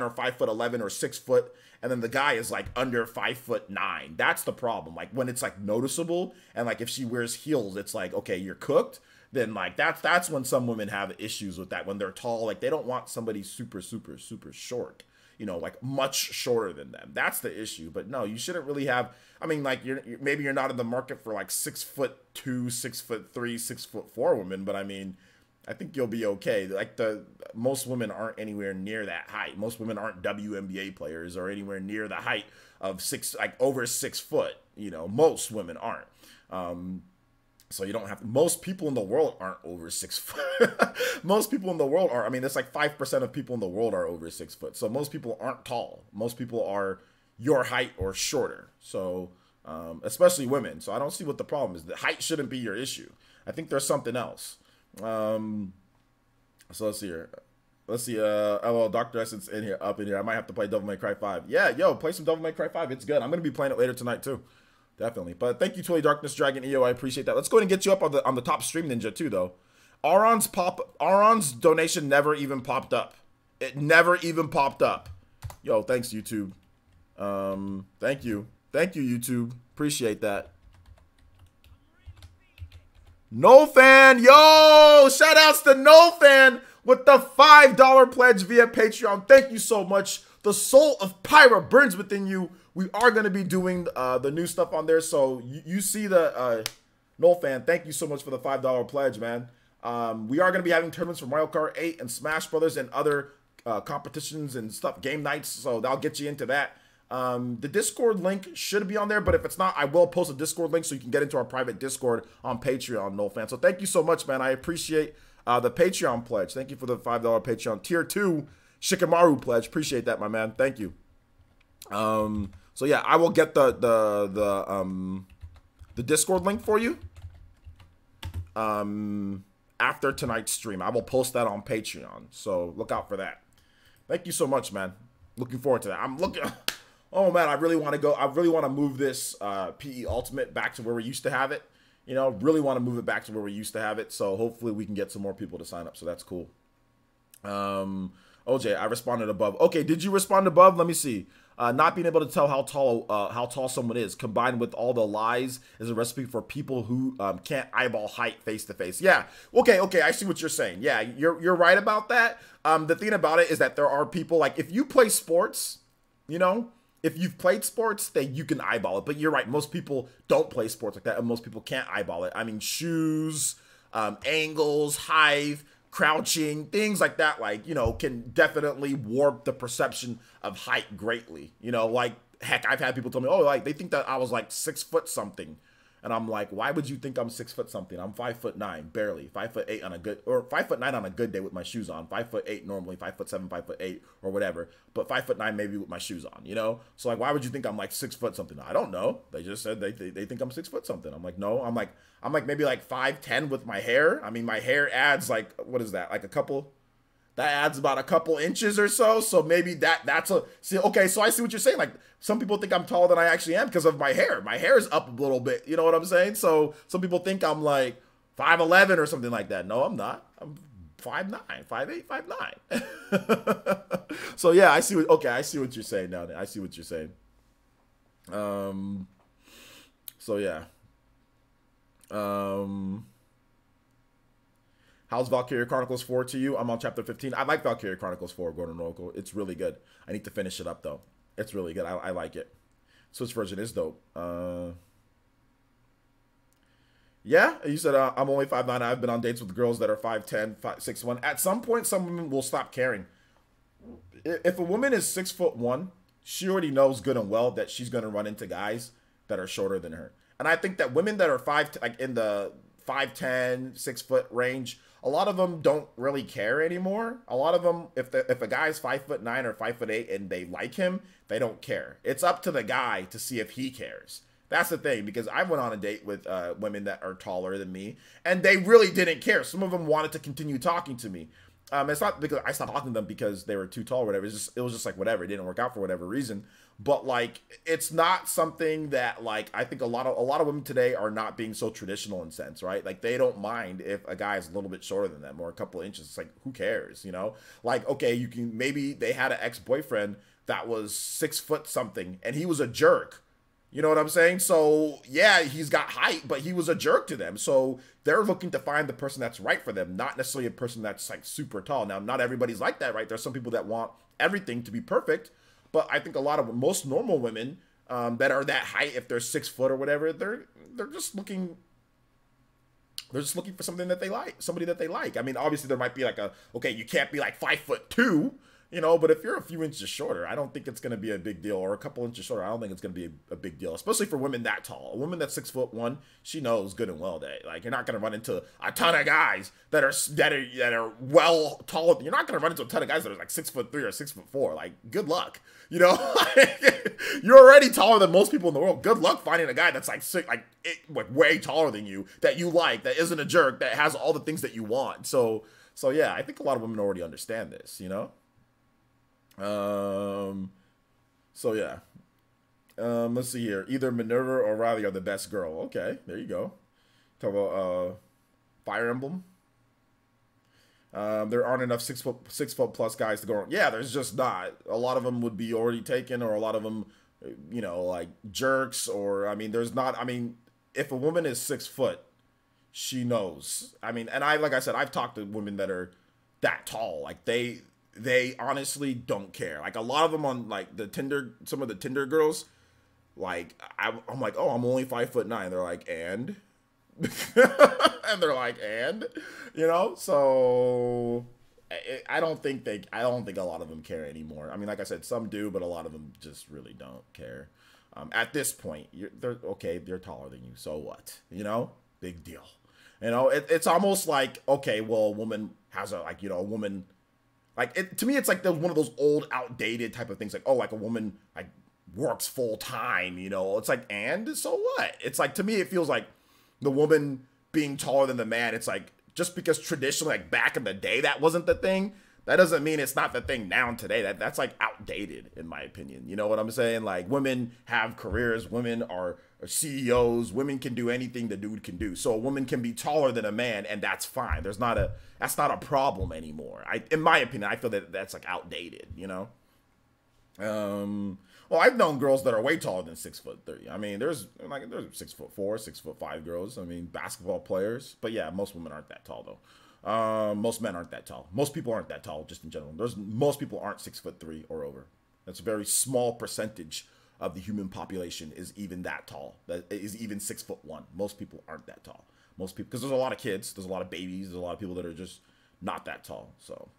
or 5'11" or 6 foot, and then the guy is like under 5'9". That's the problem. Like when it's like noticeable, and like if she wears heels, it's like, okay, you're cooked. Then like that's when some women have issues with that. When they're tall, like they don't want somebody super short, you know, like much shorter than them. That's the issue. But no, you shouldn't really have. I mean, like maybe you're not in the market for like 6'2", 6'3", 6'4" women, but I mean, I think you'll be okay. Like most women aren't anywhere near that height. Most women aren't WNBA players or anywhere near the height of over 6 foot. You know, most women aren't. So you don't have to, most people in the world aren't over 6 foot. Most people in the world are, I mean, it's like 5% of people in the world are over 6 foot. So most people aren't tall. Most people are your height or shorter. So, especially women. So I don't see what the problem is. The height shouldn't be your issue. I think there's something else. So let's see here. Let's see. LL Dr. Essence up in here. I might have to play Devil May Cry 5. Yeah, yo, play some Devil May Cry 5. It's good. I'm going to be playing it later tonight too. Definitely. But thank you, Twilly Darkness Dragon EO. I appreciate that. Let's go ahead and get you up on the top stream ninja too, though. Auron's donation never even popped up. It never even popped up. Yo, thanks, YouTube. Thank you. Thank you, YouTube. Appreciate that. No Fan, yo! Shout outs to No Fan with the $5 pledge via Patreon. Thank you so much. The soul of Pyra burns within you. We are going to be doing the new stuff on there. So you see the No Fan. Thank you so much for the $5 pledge, man. We are going to be having tournaments for Mario Kart 8 and Smash Brothers and other competitions and stuff, game nights. So that'll get you into that. The Discord link should be on there, but if it's not, I will post a Discord link so you can get into our private Discord on Patreon, No Fan. So thank you so much, man. I appreciate the Patreon pledge. Thank you for the $5 Patreon. Tier 2 Shikamaru pledge. Appreciate that, my man. Thank you. So yeah, I will get the Discord link for you after tonight's stream. I will post that on Patreon. So look out for that. Thank you so much, man. Looking forward to that. I'm looking. Oh man, I really want to go. I really want to move this PE Ultimate back to where we used to have it. You know, really want to move it back to where we used to have it. So hopefully we can get some more people to sign up. So that's cool. OJ, I responded above. Okay, did you respond above? Let me see. Not being able to tell how tall someone is, combined with all the lies, is a recipe for people who can't eyeball height face to face. Yeah. Okay. I see what you're saying. Yeah, you're right about that. The thing about it is that there are people, like, if you play sports, you know, if you've played sports, then you can eyeball it. But you're right. Most people don't play sports like that, and most people can't eyeball it. I mean, shoes, angles, height, crouching, things like that, like, you know, can definitely warp the perception of height greatly. You know, like, heck, I've had people tell me, oh, like, they think that I was like 6 foot something. And I'm like, why would you think I'm 6 foot something? I'm 5'9", barely 5'8" on a good, or 5'9" on a good day with my shoes on. 5'8" normally, 5'7", 5'8", or whatever. But 5'9" maybe with my shoes on, you know? So like, why would you think I'm like 6 foot something? I don't know. They just said they think I'm 6 foot something. I'm like, no. I'm like maybe like 5'10" with my hair. I mean, my hair adds like, what is that? Like a couple. That adds about a couple inches or so. So maybe that's a, see, okay, so I see what you're saying. Like, some people think I'm taller than I actually am because of my hair. My hair is up a little bit. You know what I'm saying? So some people think I'm like 5'11" or something like that. No, I'm not. I'm 5'9", 5'8", 5'9". So yeah, I see what you're saying now. I see what you're saying. So yeah. How's Valkyria Chronicles 4 to you? I'm on chapter 15. I like Valkyria Chronicles 4, Gordon Oracle. It's really good. I need to finish it up, though. It's really good. I like it. Switch version is dope. Yeah, you said I'm only 5'9". I've been on dates with girls that are 5'10", 6'1". At some point, some women will stop caring. If a woman is 6'1", she already knows good and well that she's going to run into guys that are shorter than her. And I think that women that are like in the 5'10", 6 foot range, a lot of them don't really care anymore. A lot of them, if a guy's 5'9" or 5'8" and they like him, they don't care. It's up to the guy to see if he cares. That's the thing, because I went on a date with women that are taller than me, and they really didn't care. Some of them wanted to continue talking to me. It's not because I stopped talking to them because they were too tall or whatever. It was just like whatever. It didn't work out for whatever reason. But like, it's not something that like I think a lot of women today are not being so traditional in sense, right? Like they don't mind if a guy is a little bit shorter than them or a couple of inches. It's like, who cares, you know? Like, okay, you can maybe they had an ex-boyfriend that was 6 foot something and he was a jerk. You know what I'm saying? So, yeah, he's got height, but he was a jerk to them. So, they're looking to find the person that's right for them, not necessarily a person that's, like, super tall. Now, not everybody's like that, right? There's some people that want everything to be perfect. But I think most normal women that are that height, if they're 6 foot or whatever, they're just looking... They're just looking for something that they like, somebody that they like. I mean, obviously, there might be like okay, you can't be like 5'2", you know, but if you're a few inches shorter, I don't think it's going to be a big deal. Or a couple inches shorter, I don't think it's going to be a big deal, especially for women that tall. A woman that's 6'1", she knows good and well that like you're not going to run into a ton of guys that are well taller. You're not going to run into a ton of guys that are like 6'3" or 6'4". Like, good luck, you know. You're already taller than most people in the world. Good luck finding a guy that's like way taller than you that you like, that isn't a jerk, that has all the things that you want. So yeah, I think a lot of women already understand this, you know. So yeah. Let's see here. Either Minerva or Riley are the best girl. Okay, there you go. Talk about Fire Emblem. There aren't enough 6 foot plus guys to go on. Yeah, there's just not. A lot of them would be already taken, or a lot of them, you know, like jerks, or I mean, there's not. I mean, if a woman is 6 foot, she knows. I mean, and like I said, I've talked to women that are that tall. Like they honestly don't care. Like a lot of them on like the Tinder, some of the Tinder girls, like I'm like, oh, I'm only 5'9". They're like, and, and they're like, and, you know. So I don't think a lot of them care anymore. I mean, like I said, some do, but a lot of them just really don't care. At this point, they're okay. They're taller than you, so what? You know, big deal. You know, it's almost like, okay, well, a woman has a woman. Like, to me, it's like one of those old, outdated type of things. Like, oh, like a woman, like, works full time, you know? It's like, and so what? It's like, to me, it feels like the woman being taller than the man. It's like, just because traditionally, like, back in the day, that wasn't the thing, that doesn't mean it's not the thing now and today. That's like, outdated, in my opinion. You know what I'm saying? Like, women have careers. Women are CEOs. Women can do anything the dude can do. So a woman can be taller than a man, and that's fine. That's not a problem anymore. In my opinion, I feel that that's like outdated, you know? Well, I've known girls that are way taller than 6'3". I mean, there's 6'4", 6'5" girls. I mean, basketball players. But yeah, most women aren't that tall though. Most men aren't that tall. Most people aren't that tall, just in general. Most people aren't 6'3" or over. That's a very small percentage of the human population is even that tall. That is even 6'1". Most people aren't that tall. Most people, because there's a lot of kids, there's a lot of babies, there's a lot of people that are just not that tall. So,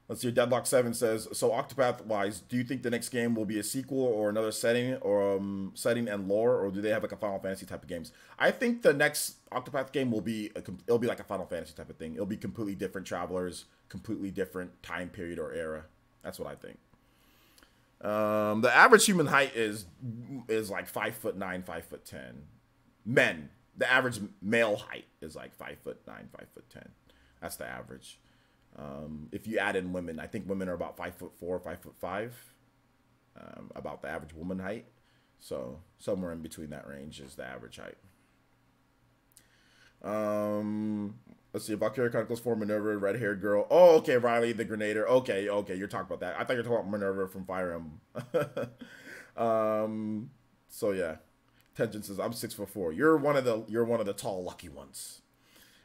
let's see. Deadlock 7 says, so Octopath wise, do you think the next game will be a sequel or another setting or setting and lore, or do they have like a Final Fantasy type of games? I think the next Octopath game will be it'll be like a Final Fantasy type of thing. It'll be completely different travelers, completely different time period or era. That's what I think. The average human height is like 5'9", 5'10". Men, the average male height is like 5'9", 5'10". That's the average. If you add in women, I think women are about 5'4", 5'5". About the average woman height. So somewhere in between that range is the average height. Let's see. Valkyria Chronicles 4, Minerva, red-haired girl. Oh, okay, Riley the Grenader. Okay, you're talking about that. I thought you were talking about Minerva from Fire Emblem. So yeah. Tension says, I'm 6'4". You're one of the tall lucky ones.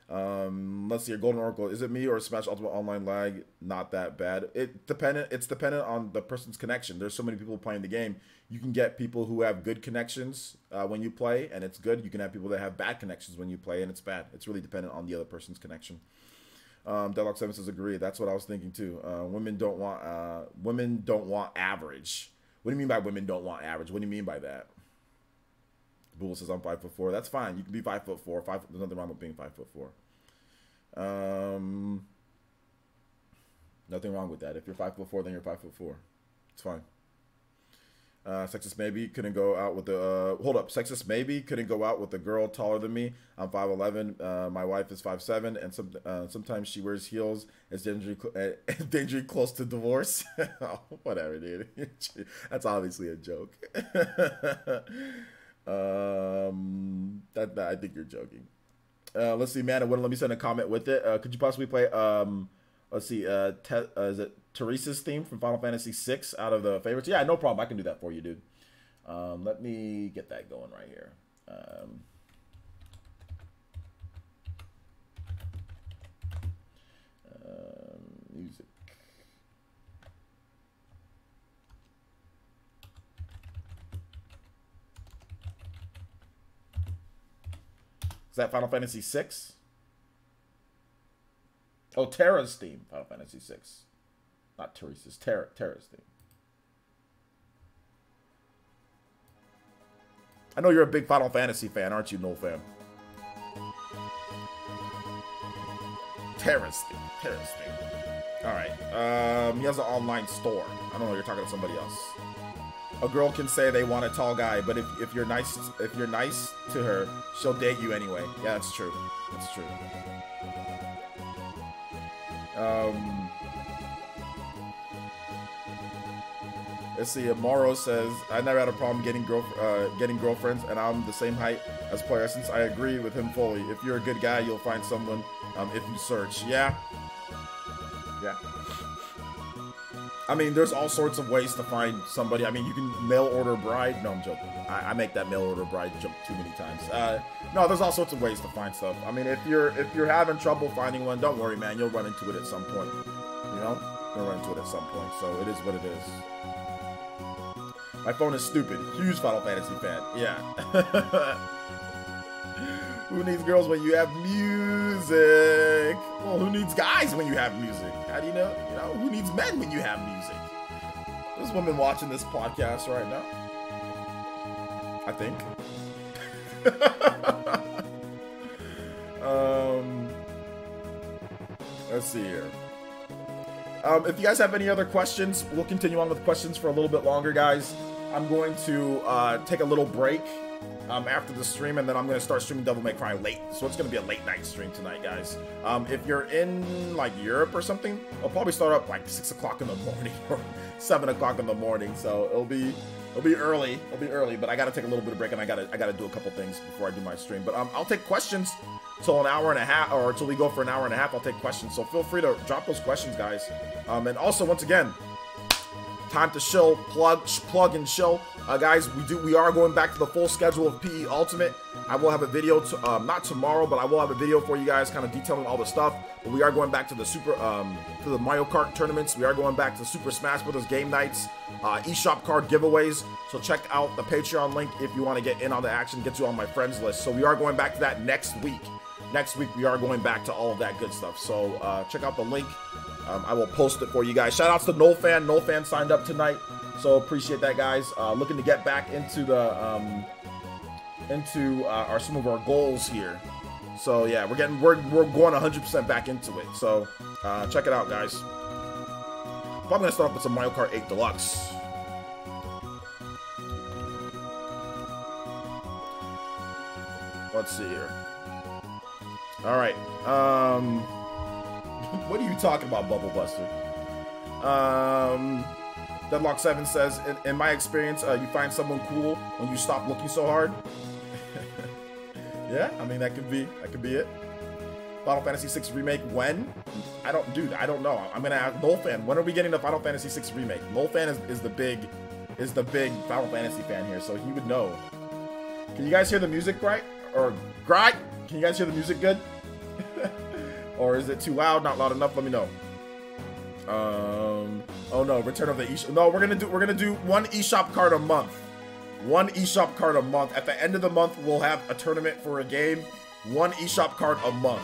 Let's see here. Golden Oracle. Is it me or Smash Ultimate Online lag? Not that bad. It's dependent on the person's connection. There's so many people playing the game. You can get people who have good connections when you play, and it's good. You can have people that have bad connections when you play, and it's bad. It's really dependent on the other person's connection. Deadlock 7 says, agree. That's what I was thinking too. Women don't want average. What do you mean by women don't want average? What do you mean by that? Bull says I'm 5'4". That's fine. You can be 5'4". There's nothing wrong with being 5'4". Nothing wrong with that. If you're 5'4", then you're 5'4". It's fine. Sexist maybe couldn't go out with the hold up. Sexist maybe couldn't go out with a girl taller than me. I'm 5'11". My wife is 5'7", and sometimes she wears heels. It's dangerously close to divorce. Oh, whatever, dude. That's obviously a joke. That I think you're joking. Let's see, man. Let me send a comment with it. Could you possibly play let's see, is it Teresa's theme from Final Fantasy VI out of the favorites? Yeah, no problem. I can do that for you, dude. Let me get that going right here. Music. Is that Final Fantasy VI? Oh, Terra's theme, Final Fantasy VI. Not Teresa's, Terra's theme. I know you're a big Final Fantasy fan, aren't you, Noel fan? Terra's theme. Alright, he has an online store. I don't know, you're talking to somebody else. A girl can say they want a tall guy, but if you're nice to her, she'll date you anyway. Yeah, that's true. That's true. Let's see. Morrow says, I never had a problem getting girlfriends, and I'm the same height as Player Essence. I agree with him fully. If you're a good guy, you'll find someone if you search. Yeah. I mean, there's all sorts of ways to find somebody. I mean, you can mail order bride. No, I'm joking. I make that mail order bride jump too many times. No, there's all sorts of ways to find stuff. I mean, if you're having trouble finding one, don't worry, man. You'll run into it at some point. You know, you'll run into it at some point. So it is what it is. My phone is stupid. Huge Final Fantasy fan. Yeah. Who needs girls when you have music? Well, who needs guys when you have music? How do you know? You know, who needs men when you have music? There's women watching this podcast right now. I think. Let's see here. If you guys have any other questions, we'll continue on with questions for a little bit longer, guys. I'm going to take a little break after the stream, and then I'm going to start streaming Devil May Cry late. So it's going to be a late night stream tonight, guys. If you're in like Europe or something, I'll probably start up like 6 o'clock in the morning or 7 o'clock in the morning. So it'll be early. But I got to take a little bit of break, and I got to do a couple things before I do my stream. But I'll take questions till an hour and a half, or till we go for an hour and a half. I'll take questions. So feel free to drop those questions, guys. And also, once again, time to chill, plug and chill, guys. We are going back to the full schedule of PE Ultimate. I will have a video not tomorrow, but I will have a video for you guys, kind of detailing all the stuff. But we are going back to the to the Mario Kart tournaments. We are going back to Super Smash Bros. Game nights, eShop card giveaways. So check out the Patreon link if you want to get in on the action, get you on my friends list. So we are going back to that next week. Next week we are going back to all of that good stuff. So check out the link. I will post it for you guys. Shout outs to Noel Fan. Noel Fan signed up tonight, so appreciate that, guys. Looking to get back into the some of our goals here. So yeah, we're going 100% back into it. So check it out, guys. Probably gonna start off with some Mario Kart 8 Deluxe. Let's see here. All right. What are you talking about, Bubble Buster? Deadlock 7 says, in my experience, you find someone cool when you stop looking so hard. Yeah, I mean, that could be it. Final Fantasy VI Remake, when? I don't know. I'm gonna ask Noel Fan, when are we getting the Final Fantasy VI Remake? Noel Fan is the big Final Fantasy fan here, so he would know. Can you guys hear the music right? Or right? Can you guys hear the music good? Or is it too loud? Not loud enough? Let me know. Oh no, Return of the eShop. No, we're gonna do one eShop card a month. One eShop card a month. At the end of the month, we'll have a tournament for a game. One eShop card a month.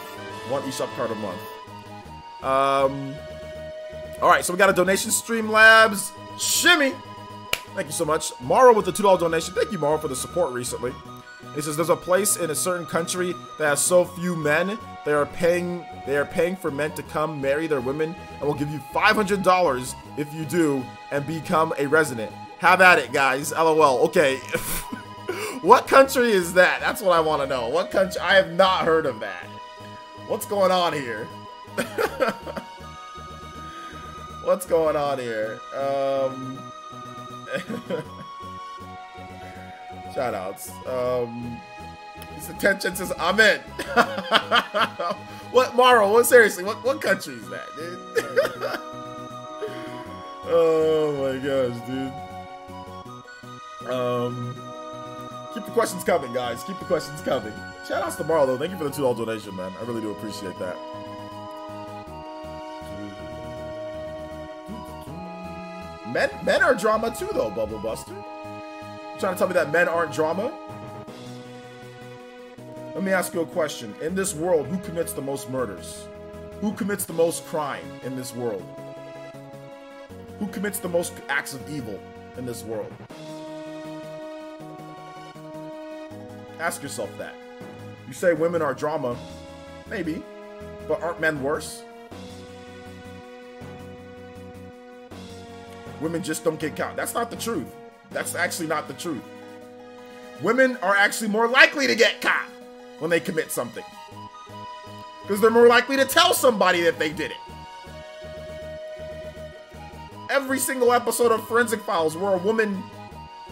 One eShop card a month. All right, so we got a donation, Streamlabs. Shimmy. Thank you so much. Morrow with the $2 donation. Thank you, Morrow, for the support recently. It says there's a place in a certain country that has so few men, they are paying for men to come marry their women and will give you $500 if you do and become a resident. Have at it, guys. LOL. Okay. What country is that? That's what I want to know. What country? I have not heard of that. What's going on here? What's going on here? Shout outs. His attention says, I'm in. What, Morrow? What, seriously, what country is that, dude? Oh my gosh, dude. Keep the questions coming, guys. Keep the questions coming. Shout outs to Morrow, though. Thank you for the $2 donation, man. I really do appreciate that. Men are drama too, though, Bubble Buster. You trying to tell me that men aren't drama? Let me ask you a question. In this world, who commits the most murders? Who commits the most crime in this world? Who commits the most acts of evil in this world? Ask yourself that. You say women are drama, maybe, but aren't men worse? Women just don't get caught. That's not the truth. That's actually not the truth. Women are actually more likely to get caught when they commit something, because they're more likely to tell somebody that they did it. Every single episode of Forensic Files where a woman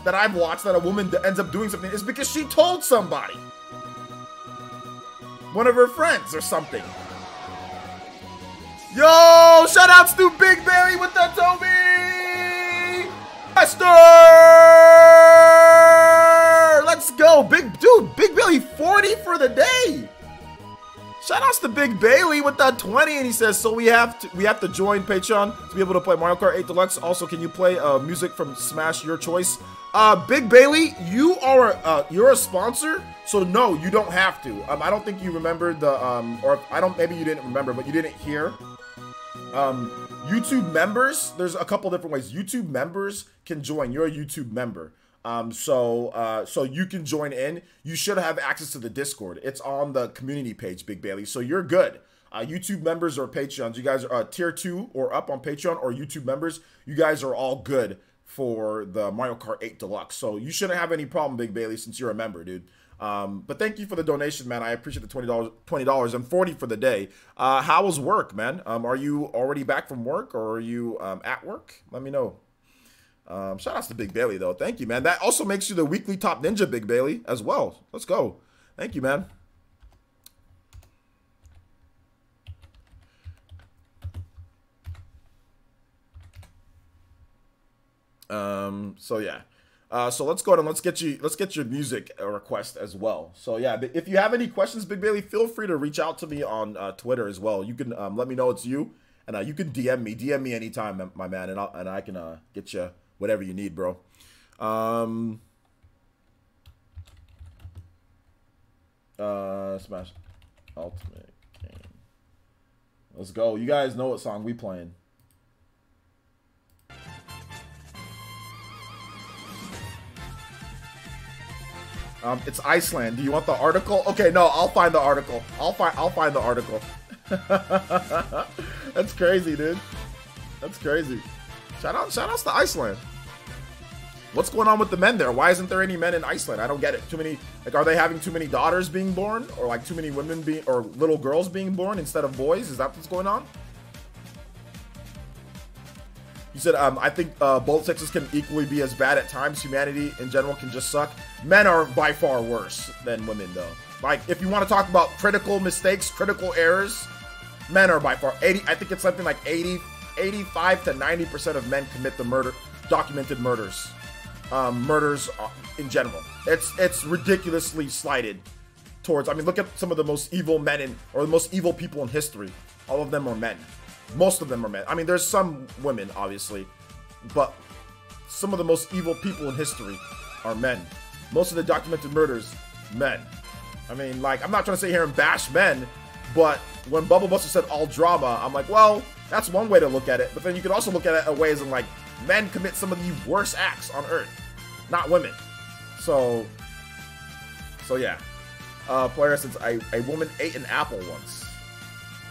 that I've watched, that a woman ends up doing something, is because she told somebody. One of her friends or something. Yo, shout outs to Big Barry with the Toby! Master! Let's go, Big Billy 40 for the day. Shout outs to Big Bailey with that 20, and he says, so we have to join Patreon to be able to play Mario Kart 8 Deluxe. Also, can you play music from Smash your choice? Big Bailey, you're a sponsor, so no, you don't have to. I don't think you remembered the maybe you didn't remember, but you didn't hear. YouTube members, there's a couple different ways. YouTube members can join. You're a YouTube member. So you can join in. You should have access to the Discord. It's on the community page, Big Bailey. So you're good. YouTube members or Patreons, you guys are tier 2 or up on Patreon or YouTube members. You guys are all good for the Mario Kart 8 Deluxe. So you shouldn't have any problem, Big Bailey, since you're a member, dude. But thank you for the donation, man. I appreciate the $20 and 40 for the day. How was work, man? Are you already back from work, or are you at work? Let me know. Shout outs to Big Bailey, though. Thank you, man. That also makes you the weekly top ninja, Big Bailey, as well. Let's go. Thank you, man. So yeah. So let's go ahead and let's get your music request as well. So yeah, if you have any questions, Big Bailey, feel free to reach out to me on Twitter as well. You can let me know it's you, and you can DM me anytime, my man, and I can get you whatever you need, bro. Smash Ultimate Game. Let's go. You guys know what song we playing. It's Iceland. Do you want the article? Okay, no, I'll find the article. I'll find the article. That's crazy, dude. That's crazy. Shout outs to Iceland. What's going on with the men there? Why isn't there any men in Iceland? I don't get it. Too many, like, are they having too many daughters being born, or like too many women or little girls being born instead of boys? Is that what's going on? You said, I think both sexes can equally be as bad at times. Humanity in general can just suck. Men are by far worse than women, though. Like, if you want to talk about critical mistakes, critical errors, men are by far, I think it's something like 85 to 90% of men commit the documented murders. Murders in general. It's ridiculously slighted towards, I mean, look at some of the most evil men or the most evil people in history. All of them are men. Most of them are men. I mean, there's some women, obviously, but some of the most evil people in history are men. Most of the documented murders, men. I mean, like, I'm not trying to sit here and bash men, but when Bubble Buster said all drama, I'm like, well, that's one way to look at it. But then you could also look at it in ways of, like, men commit some of the worst acts on Earth, not women. So So yeah. Player since a woman ate an apple once.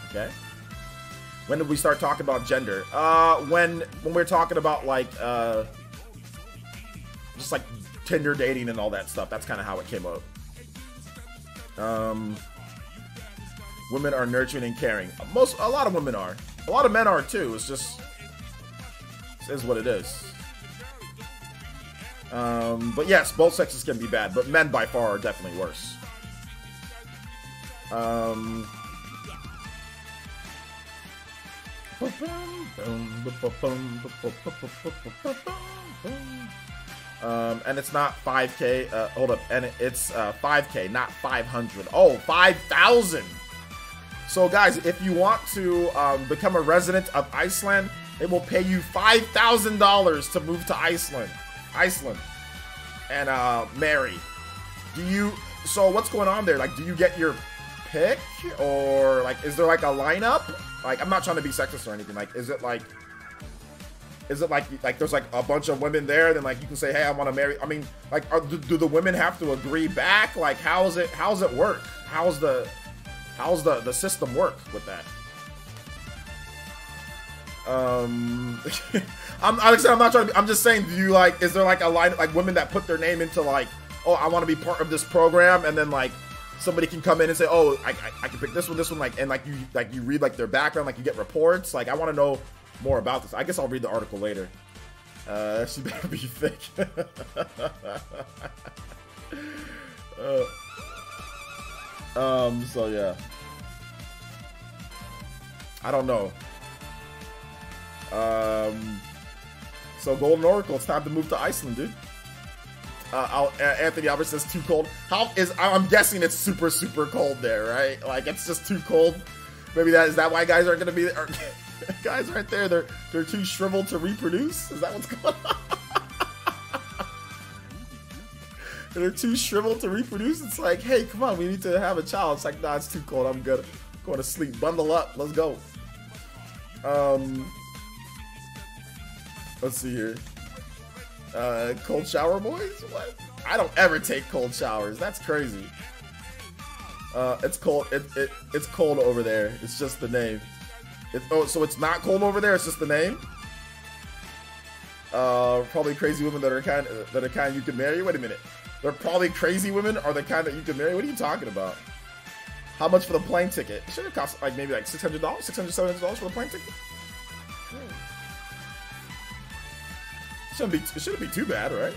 Okay. When did we start talking about gender? When we're talking about like just like Tinder dating and all that stuff. That's kind of how it came up. Women are nurturing and caring. A lot of women are. A lot of men are too. It's just it is what it is. But yes, both sexes can be bad, but men by far are definitely worse. And it's not 5K. Hold up, and it's 5K, not 500. Oh, 5,000. So guys, if you want to become a resident of Iceland, it will pay you $5,000 to move to Iceland, and marry. So what's going on there? Like, do you get your pick, or like, is there like a lineup? Like, I'm not trying to be sexist or anything. Like, is it like there's like a bunch of women there, then like you can say, hey, I want to marry. I mean, like, do the women have to agree back? Like, how's it work? How's the system work with that? I'm not trying to be, I'm just saying, is there like a line, like women that put their name into like, oh, I want to be part of this program, and then like somebody can come in and say, oh, I can pick this one, like, and like you read like their background, like you get reports. Like, I want to know more about this. I guess I'll read the article later. She better be thick. So yeah, I don't know. So Golden Oracle, it's time to move to Iceland, dude. Anthony Albert says too cold. I'm guessing it's super, super cold there, right? Like, it's just too cold. Maybe is that why guys aren't gonna be there? Guys aren't there. They're too shriveled to reproduce. Is that what's going on? They're too shriveled to reproduce. It's like, hey, come on, we need to have a child. It's like, nah, it's too cold. I'm good. I'm going to sleep. Bundle up. Let's go. Let's see here. Cold shower boys? What? I don't ever take cold showers. That's crazy. It's cold. It's cold over there. It's just the name. So it's not cold over there. It's just the name. Probably crazy women that are kind you can marry. Wait a minute. They're probably crazy women are the kind that you can marry. What are you talking about? How much for the plane ticket? It should have cost like maybe like $600, $700 for the plane ticket. It shouldn't be too bad, right?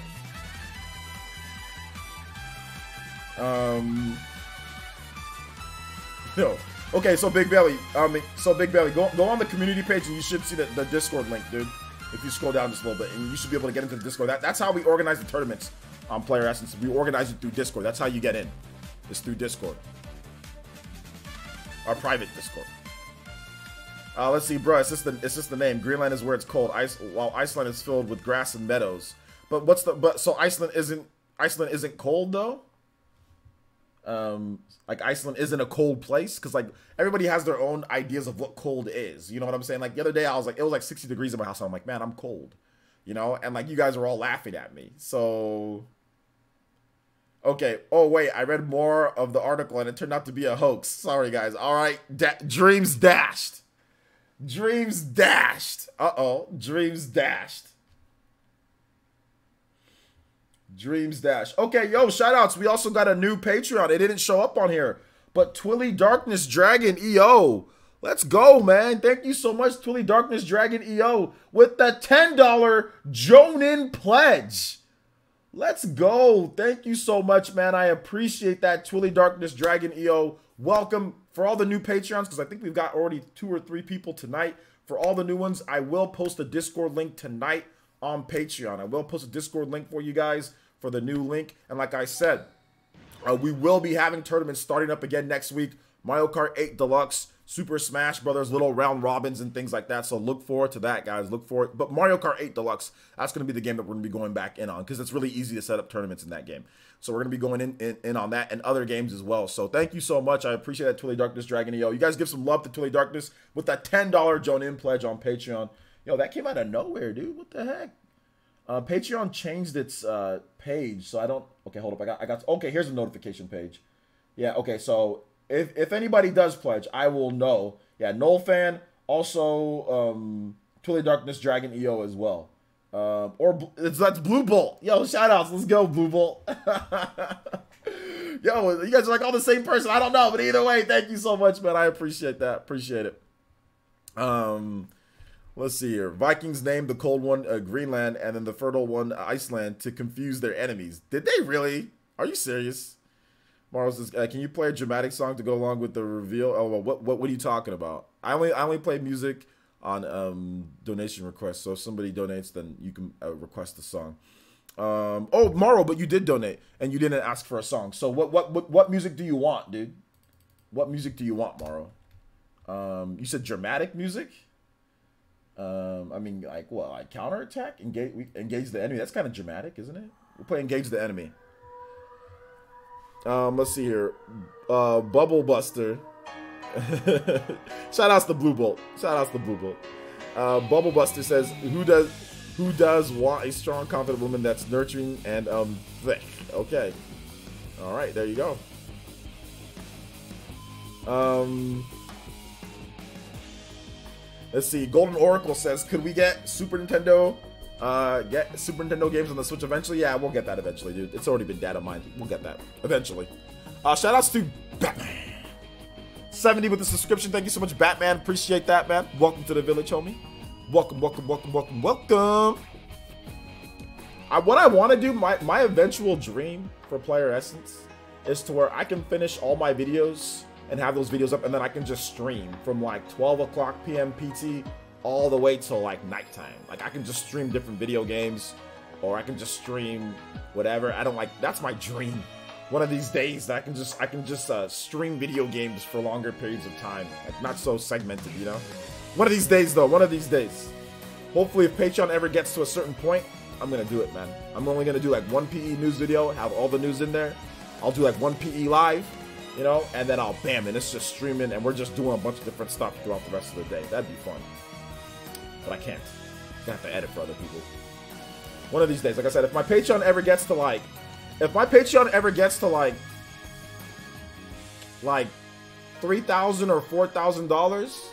No. Okay, so Big Belly. Go on the community page and you should see the Discord link, dude. If you scroll down just a little bit, and you should be able to get into the Discord. That's how we organize the tournaments on Player Essence. We organize it through Discord. That's how you get in. It's through Discord. Our private Discord. Let's see, bro. It's just the name. Greenland is where it's cold. While Iceland is filled with grass and meadows. So Iceland isn't cold though. Like, Iceland isn't a cold place, because like everybody has their own ideas of what cold is. You know what I'm saying? Like, the other day I was like, it was like 60 degrees in my house. And I'm like, man, I'm cold. You know, and like you guys were all laughing at me. So okay. Oh wait, I read more of the article and it turned out to be a hoax. Sorry guys. All right, dreams dashed. Dreams dashed. Uh-oh. Dreams dashed. Dreams dash. Okay, yo, shoutouts. We also got a new Patreon. It didn't show up on here, but Twilly Darkness Dragon EO. Let's go, man. Thank you so much, Twilly Darkness Dragon EO, with the $10 Jonin pledge. Let's go. Thank you so much, man. I appreciate that, Twilly Darkness Dragon EO. Welcome for all the new Patreons, because I think we've got already 2 or 3 people tonight. For all the new ones, I will post a Discord link tonight on Patreon. I will post a Discord link for you guys for the new link. And like I said, we will be having tournaments starting up again next week. Mario Kart 8 Deluxe, Super Smash Brothers, little round robins and things like that. So look forward to that, guys. Look forward. But Mario Kart 8 Deluxe, that's going to be the game that we're going to be going back in on, because it's really easy to set up tournaments in that game. So we're going to be going in on that and other games as well. So thank you so much. I appreciate that, Twilly Darkness Dragon EO. You guys give some love to Twilly Darkness with that $10 Jonin pledge on Patreon. Yo, that came out of nowhere, dude. What the heck? Patreon changed its page, so I don't. Okay, hold up. I got. Okay, here's the notification page. Yeah. Okay, so if anybody does pledge, I will know. Yeah, Noel fan, also Twilly Darkness Dragon EO as well. That's Blue Bolt. Yo, shout outs. Let's go, Blue Bolt. Yo, you guys are like all the same person. I don't know, but either way, thank you so much, man. I appreciate that. Appreciate it. Let's see here. Vikings named the cold one Greenland and then the fertile one Iceland to confuse their enemies. Did they really? Are you serious? Mars says, can you play a dramatic song to go along with the reveal? Oh, well, what are you talking about? I only play music on donation requests. So if somebody donates, then you can request the song. Oh, Morrow, but you did donate and you didn't ask for a song. So what music do you want, dude? What music do you want, Morrow? You said dramatic music? I mean, like what? Like counterattack? Engage the enemy. That's kind of dramatic, isn't it? We'll play engage the enemy. Let's see here. Bubble Buster. Shout outs to Blue Bolt. Shout outs to Blue Bolt. Bubble Buster says, who does want a strong, confident woman that's nurturing and thick? Okay. All right, there you go. Let's see. Golden Oracle says, could we get Super Nintendo games on the Switch eventually? Yeah, we'll get that eventually, dude. It's already been data mined. We'll get that eventually. Shout outs to Batman 70 with the subscription. Thank you so much, Batman. Appreciate that, man. Welcome to the village, homie. Welcome, welcome, welcome, welcome, welcome. What I want to do, my eventual dream for Player Essence is to where I can finish all my videos and have those videos up, and then I can just stream from like 12 o'clock p.m. PT all the way till like nighttime. Like I can just stream different video games, or I can just stream whatever. I don't like. That's my dream. One of these days, that I can just stream video games for longer periods of time, like not so segmented, you know. One of these days, though. One of these days. Hopefully, if Patreon ever gets to a certain point, I'm gonna do it, man. I'm only gonna do like one PE news video, have all the news in there. I'll do like one PE live, you know, and then I'll bam, and it's just streaming, and we're just doing a bunch of different stuff throughout the rest of the day. That'd be fun. But I can't. I have to edit for other people. One of these days, like I said, if my Patreon ever gets to like $3,000 or $4,000,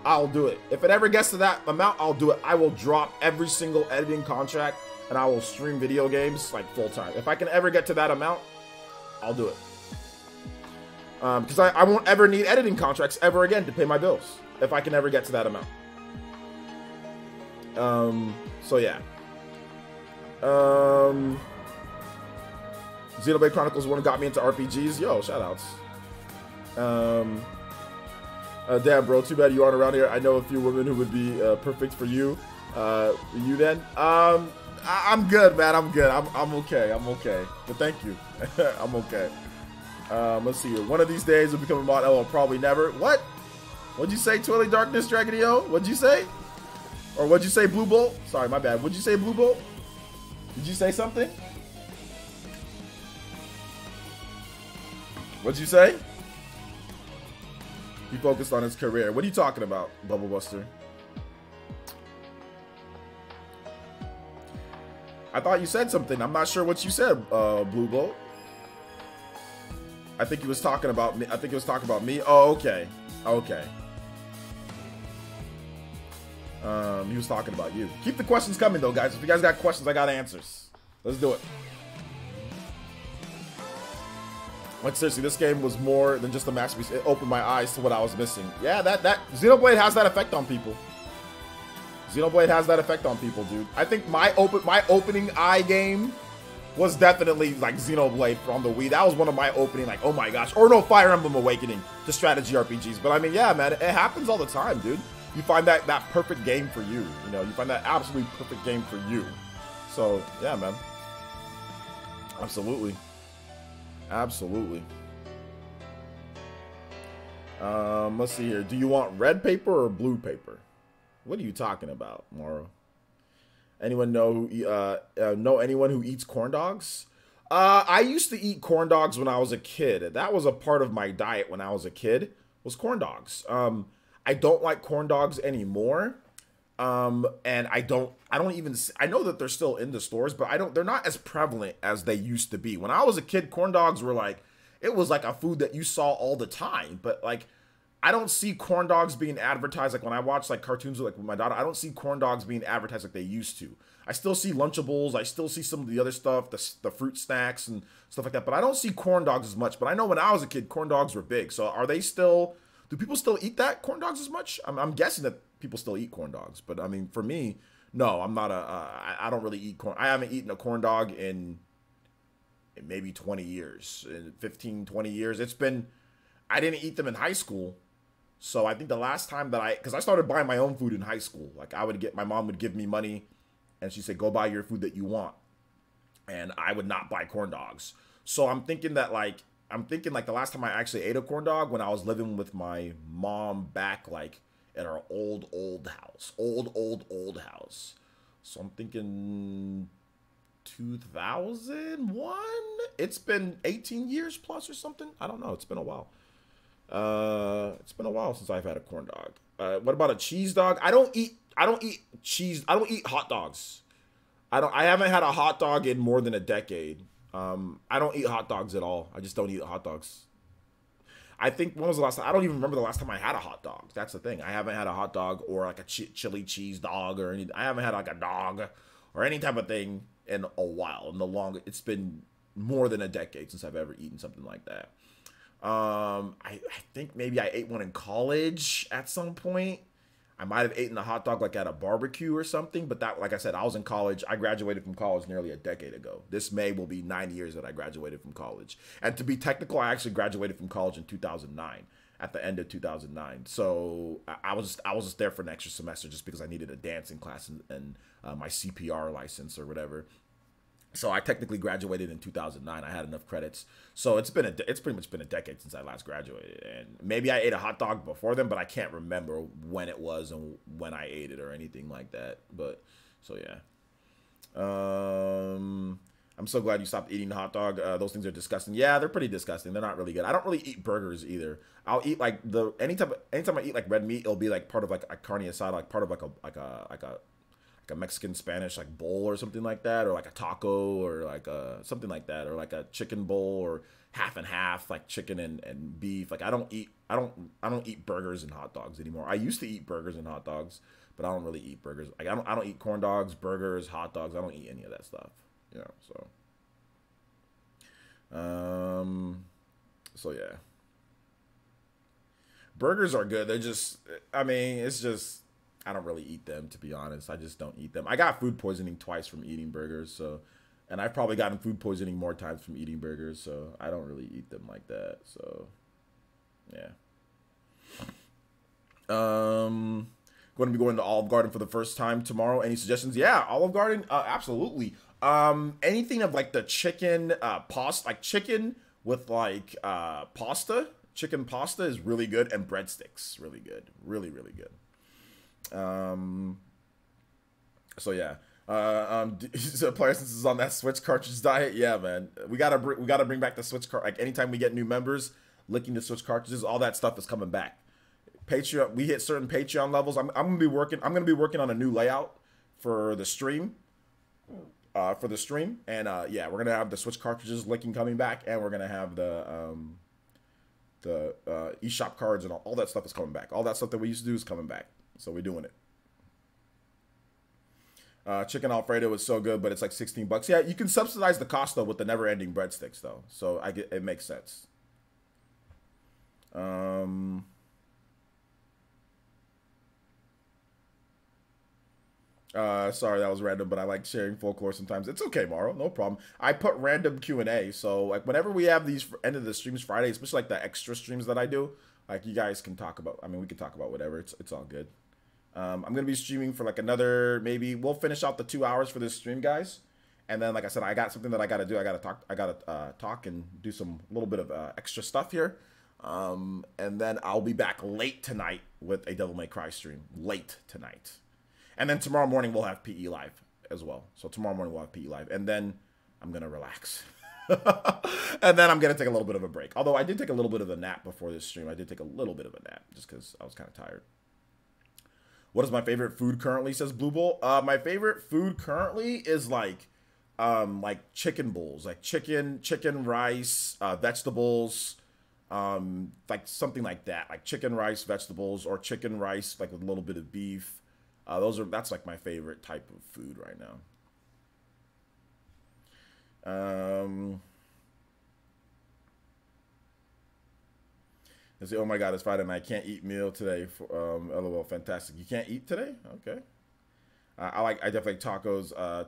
I'll do it. If it ever gets to that amount, I'll do it. I will drop every single editing contract and I will stream video games like full time. If I can ever get to that amount, I'll do it. Because I won't ever need editing contracts ever again to pay my bills if I can ever get to that amount. So yeah. Xenoblade Chronicles 1 got me into RPGs. Yo, shoutouts. Damn, bro, too bad you aren't around here. I know a few women who would be perfect for you. You then? I'm good, man. I'm good. I'm okay. I'm okay. But thank you. I'm okay. Let's see here. One of these days will become a mod. Oh, probably never. What? What'd you say, Twilly Darkness Dragonio? What'd you say? Or what'd you say, Blue Bolt? Sorry, my bad. What'd you say, Blue Bolt? Did you say something? What'd you say? He focused on his career. What are you talking about, Bubble Buster? I thought you said something. I'm not sure what you said, Blue Bolt. I think he was talking about me. I think he was talking about me. Oh, okay. Okay. He was talking about you. Keep the questions coming, though, guys. If you guys got questions, I got answers. Let's do it. Like, seriously, this game was more than just a masterpiece. It opened my eyes to what I was missing. Yeah, that Xenoblade has that effect on people. Xenoblade has that effect on people, dude. I think my opening eye game was definitely like Xenoblade from the Wii. That was one of my opening, like, oh my gosh. Or no, Fire Emblem Awakening to strategy RPGs. But I mean, yeah, man, it happens all the time, dude. You find that perfect game for you. You know, you find that absolutely perfect game for you. So, yeah, man. Absolutely. Absolutely. Let's see here. Do you want red paper or blue paper? What are you talking about, Morrow? Anyone know anyone who eats corn dogs? I used to eat corn dogs when I was a kid. That was a part of my diet when I was a kid, was corn dogs. I don't like corn dogs anymore. And I don't even, I know that they're still in the stores, but they're not as prevalent as they used to be. When I was a kid, corn dogs were like, it was like a food that you saw all the time. But like, I don't see corn dogs being advertised. Like when I watch like cartoons with my daughter, I don't see corn dogs being advertised like they used to. I still see Lunchables. I still see some of the other stuff, the fruit snacks and stuff like that. But I don't see corn dogs as much. But I know when I was a kid, corn dogs were big. So are they still, do people still eat that corn dogs as much? I'm guessing that people still eat corn dogs. But I mean, for me, no, I'm not I don't really eat corn. I haven't eaten a corn dog in maybe 20 years, in 15, 20 years. I didn't eat them in high school. So I think the last time that because I started buying my own food in high school. Like my mom would give me money and she'd say, go buy your food that you want. And I would not buy corn dogs. So I'm thinking like the last time I actually ate a corn dog when I was living with my mom back like at our old house. Old house. So I'm thinking 2001? It's been 18 years plus or something. I don't know. It's been a while. It's been a while since I've had a corn dog. What about a cheese dog? I don't eat cheese. I don't eat hot dogs. I haven't had a hot dog in more than a decade. I don't eat hot dogs at all. I just don't eat hot dogs. I think when was the last time? I don't even remember the last time I had a hot dog. That's the thing. I haven't had a hot dog or like a chili cheese dog or anything. I haven't had like a dog or any type of thing in a while. It's been more than a decade since I've ever eaten something like that. I think maybe I ate one in college at some point. I might have eaten a hot dog like at a barbecue or something, but that, like I said, I was in college. I graduated from college nearly a decade ago. This May will be 9 years that I graduated from college. And to be technical, I actually graduated from college in 2009, at the end of 2009. So I was just there for an extra semester just because I needed a dancing class and my CPR license or whatever. So I technically graduated in 2009. I had enough credits. So it's pretty much been a decade since I last graduated. And maybe I ate a hot dog before then, but I can't remember when it was and when I ate it or anything like that. But so yeah. I'm so glad you stopped eating hot dog. Those things are disgusting. Yeah, they're pretty disgusting. They're not really good. I don't really eat burgers either. I'll eat like anytime I eat like red meat, it'll be like part of like a carne asada, like part of like a Mexican Spanish like bowl or something like that, or like a taco or like something like that, or like a chicken bowl or half and half, like chicken and beef. Like I don't eat burgers and hot dogs anymore. I used to eat burgers and hot dogs, but I don't really eat burgers. Like I don't eat corn dogs, burgers, hot dogs. I don't eat any of that stuff. You know, so yeah. Burgers are good. They're just, I mean, it's just, I don't really eat them, to be honest. I just don't eat them. I got food poisoning twice from eating burgers, so, and I've probably gotten food poisoning more times from eating burgers, so I don't really eat them like that. So, yeah. Going to be going to Olive Garden for the first time tomorrow. Any suggestions? Yeah, Olive Garden, absolutely. Anything of like the chicken pasta, like chicken with like pasta. Chicken pasta is really good, and breadsticks really good, really good. So yeah. So Player Since is on that Switch cartridge diet. Yeah, man. We gotta bring back the Switch card. Like anytime we get new members, licking the Switch cartridges, all that stuff is coming back. Patreon, we hit certain Patreon levels. I'm gonna be working on a new layout for the stream. And yeah, we're gonna have the Switch cartridges licking coming back, and we're gonna have the eShop cards and all that stuff is coming back. All that stuff that we used to do is coming back. So we're doing it. Chicken Alfredo is so good, but it's like $16. Yeah, you can subsidize the cost though with the never-ending breadsticks though. So it makes sense. Sorry, that was random, but I like sharing folklore sometimes. It's okay, Maro, no problem. I put random Q&A, so like whenever we have these end of the streams Friday, especially like the extra streams that I do, like you guys can talk about. I mean, we can talk about whatever. It's all good. I'm gonna be streaming for like another, maybe we'll finish out the 2 hours for this stream, guys, and then like I said, I got something that I gotta do. I gotta talk and do some little bit of extra stuff here, and then I'll be back late tonight with a Devil May Cry stream. Late tonight. And then tomorrow morning we'll have PE Live as well. So tomorrow morning we'll have PE Live. And then I'm going to relax. And then I'm going to take a little bit of a break. Although I did take a little bit of a nap before this stream. I did take a little bit of a nap just because I was kind of tired. What is my favorite food currently? Says Blue Bull. My favorite food currently is like chicken bowls, like chicken rice, vegetables, like something like that, like chicken rice, vegetables, or chicken rice like with a little bit of beef. That's like my favorite type of food right now. They say, oh my God, it's Friday and I can't eat meal today. LOL, fantastic. You can't eat today? Okay. I definitely like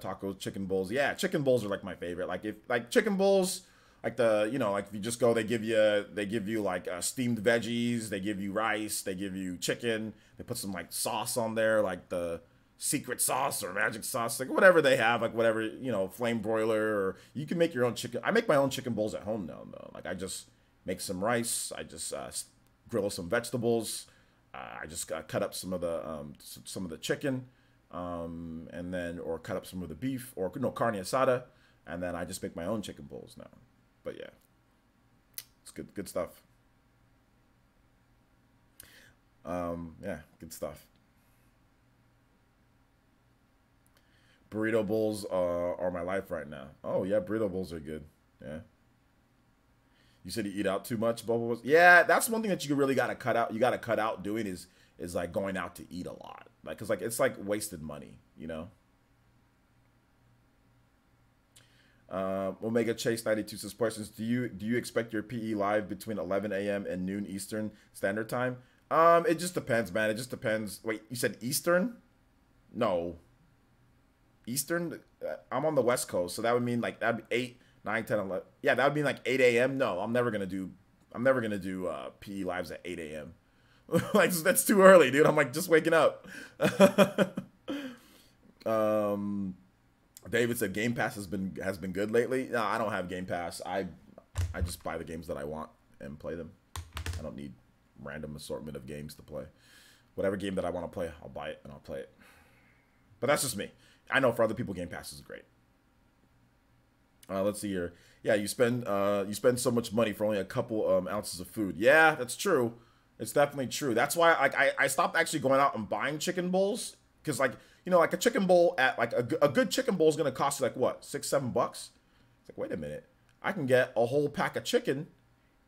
tacos, chicken bowls. Yeah, chicken bowls are like my favorite. Like chicken bowls, like like if you just go, they give you like steamed veggies, they give you rice, they give you chicken, they put some like sauce on there, like the secret sauce or magic sauce, like whatever they have, like whatever, flame broiler, or you can make your own chicken. I make my own chicken bowls at home now, though. Like I just make some rice, I just grill some vegetables, I just cut up some of the chicken. And then, or cut up some of the beef, or carne asada, and then I just make my own chicken bowls now. But yeah, it's good stuff. Yeah, good stuff. Burrito bowls are my life right now. Oh yeah, burrito bowls are good. Yeah. You said you eat out too much, Bubbles. Yeah, that's one thing that you really gotta cut out. You gotta cut out doing is like going out to eat a lot. Like, cause like it's like wasted money, Omega Chase 92 says questions. Do you expect your PE live between 11 a.m. and noon Eastern Standard Time? It just depends, man. It just depends. Wait, you said Eastern? No. Eastern? I'm on the West Coast, so that would mean like that'd be 8, 9, 10, 11. Yeah, that would mean like 8 a.m. No, I'm never gonna do PE lives at 8 a.m. Like that's too early, dude. I'm like just waking up. David said Game Pass has been good lately. No, I don't have Game Pass. I just buy the games that I want and play them. I don't need random assortment of games to play. Whatever game that I want to play, I'll buy it and I'll play it. But that's just me. I know for other people, Game Pass is great. Let's see here. Yeah, you spend so much money for only a couple ounces of food. Yeah, that's true. It's definitely true. That's why I stopped actually going out and buying chicken bowls, because like like a chicken bowl at like a good chicken bowl is gonna cost you like what, $6-7 bucks. It's like, wait a minute, I can get a whole pack of chicken,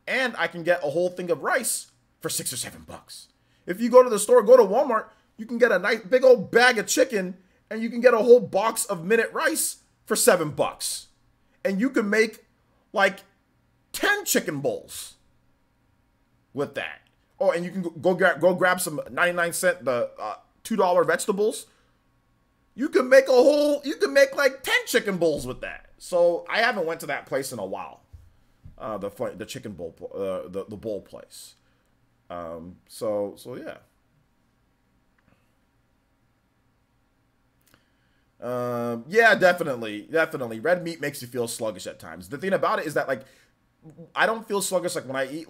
and I can get a whole thing of rice for $6 or $7 bucks. If you go to the store, go to Walmart, you can get a nice big old bag of chicken, and you can get a whole box of minute rice for $7 bucks, and you can make like 10 chicken bowls with that. Oh, and you can go grab some 99-cent $2 vegetables. You can make like 10 chicken bowls with that. So I haven't went to that place in a while. The chicken bowl, the bowl place. So yeah. Yeah, definitely. Red meat makes you feel sluggish at times. The thing about it is that like I don't feel sluggish like when I eat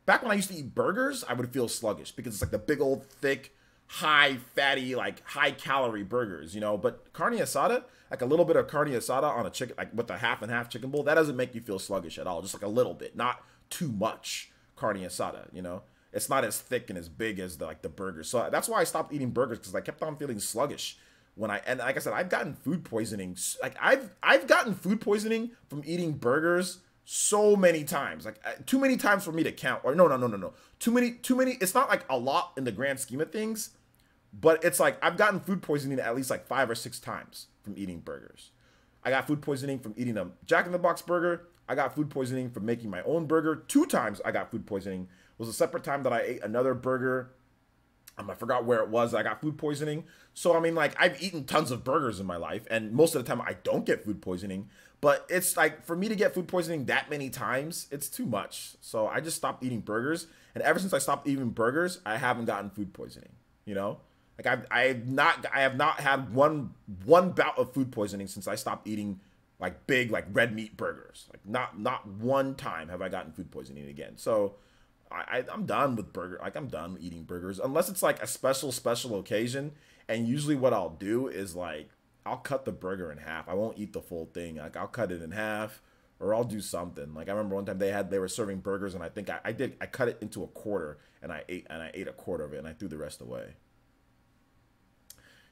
back when I used to eat burgers, I would feel sluggish because it's like the big old thick, high fatty, like high calorie burgers, But carne asada, like a little bit of carne asada on a chicken, like with a half and half chicken bowl, that doesn't make you feel sluggish at all. Just like a little bit, not too much carne asada, It's not as thick and as big as the burgers. So that's why I stopped eating burgers, because I kept on feeling sluggish and like I said, I've gotten food poisoning. Like I've gotten food poisoning from eating burgers so many times, like too many times for me to count. Or no. Too many. It's not like a lot in the grand scheme of things, but it's like I've gotten food poisoning at least like 5 or 6 times from eating burgers. I got food poisoning from eating a Jack in the Box burger. I got food poisoning from making my own burger. 2 times I got food poisoning. It was a separate time that I ate another burger. I forgot where it was. I got food poisoning. So, I mean, like, I've eaten tons of burgers in my life, and most of the time I don't get food poisoning. But it's like, for me to get food poisoning that many times, it's too much. So I just stopped eating burgers. And ever since I stopped eating burgers, I haven't gotten food poisoning, Like, I have not had one bout of food poisoning since I stopped eating, like, big, like, red meat burgers. Like, not one time have I gotten food poisoning again. So I'm done with burger. Like, I'm done eating burgers unless it's like a special occasion. And usually what I'll do is like, I'll cut the burger in half. I won't eat the full thing. Like, I'll cut it in half, or I'll do something. Like I remember one time they were serving burgers, and I think I cut it into a quarter, and I ate a quarter of it, and I threw the rest away.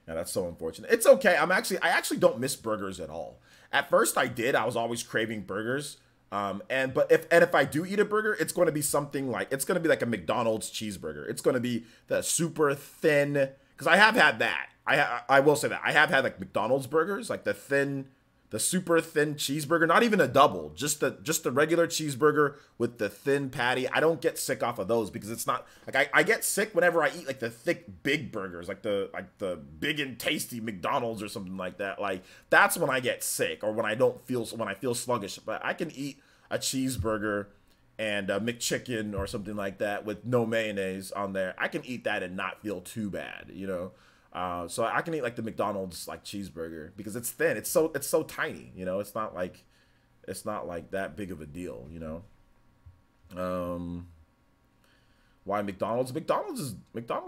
Yeah, that's so unfortunate. It's okay. I actually don't miss burgers at all. At first I did. I was always craving burgers. But if I do eat a burger, it's going to be something like, it's going to be like a McDonald's cheeseburger. It's going to be the super thin, because I have had that. I will say that I have had like McDonald's burgers, like the super thin cheeseburger, not even a double, just the regular cheeseburger with the thin patty. I don't get sick off of those because it's not like I get sick whenever I eat like the thick big burgers, like the big and tasty McDonald's or something like that. Like that's when I get sick, or when I feel sluggish. But I can eat a cheeseburger and a McChicken or something like that with no mayonnaise on there. I can eat that and not feel too bad, you know. So I can eat like the McDonald's like cheeseburger because it's thin. It's so tiny, you know. It's not like that big of a deal, you know. Why McDonald's? McDonald's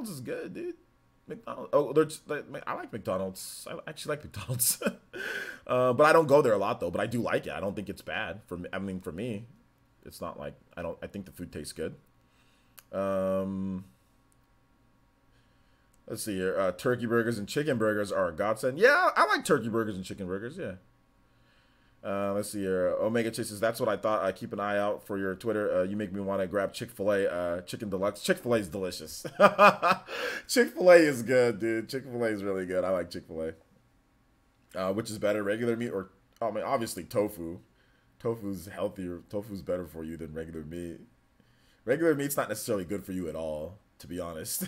is good, dude. McDonald's. I like McDonald's. I actually like McDonald's. But I don't go there a lot though. But I do like it. I don't think it's bad for me. I mean, for me, it's not like I think the food tastes good. Let's see here. Turkey burgers and chicken burgers are a godsend. Yeah, I like turkey burgers and chicken burgers. Yeah. Let's see here. Omega Chases. That's what I thought. Keep an eye out for your Twitter. You make me want to grab Chick-fil-A. Chicken Deluxe. Chick-fil-A is delicious. Chick-fil-A is good, dude. Chick-fil-A is really good. I like Chick-fil-A. Which is better, regular meat or? I mean, obviously tofu. Tofu's healthier. Tofu's better for you than regular meat. Regular meat's not necessarily good for you at all, to be honest.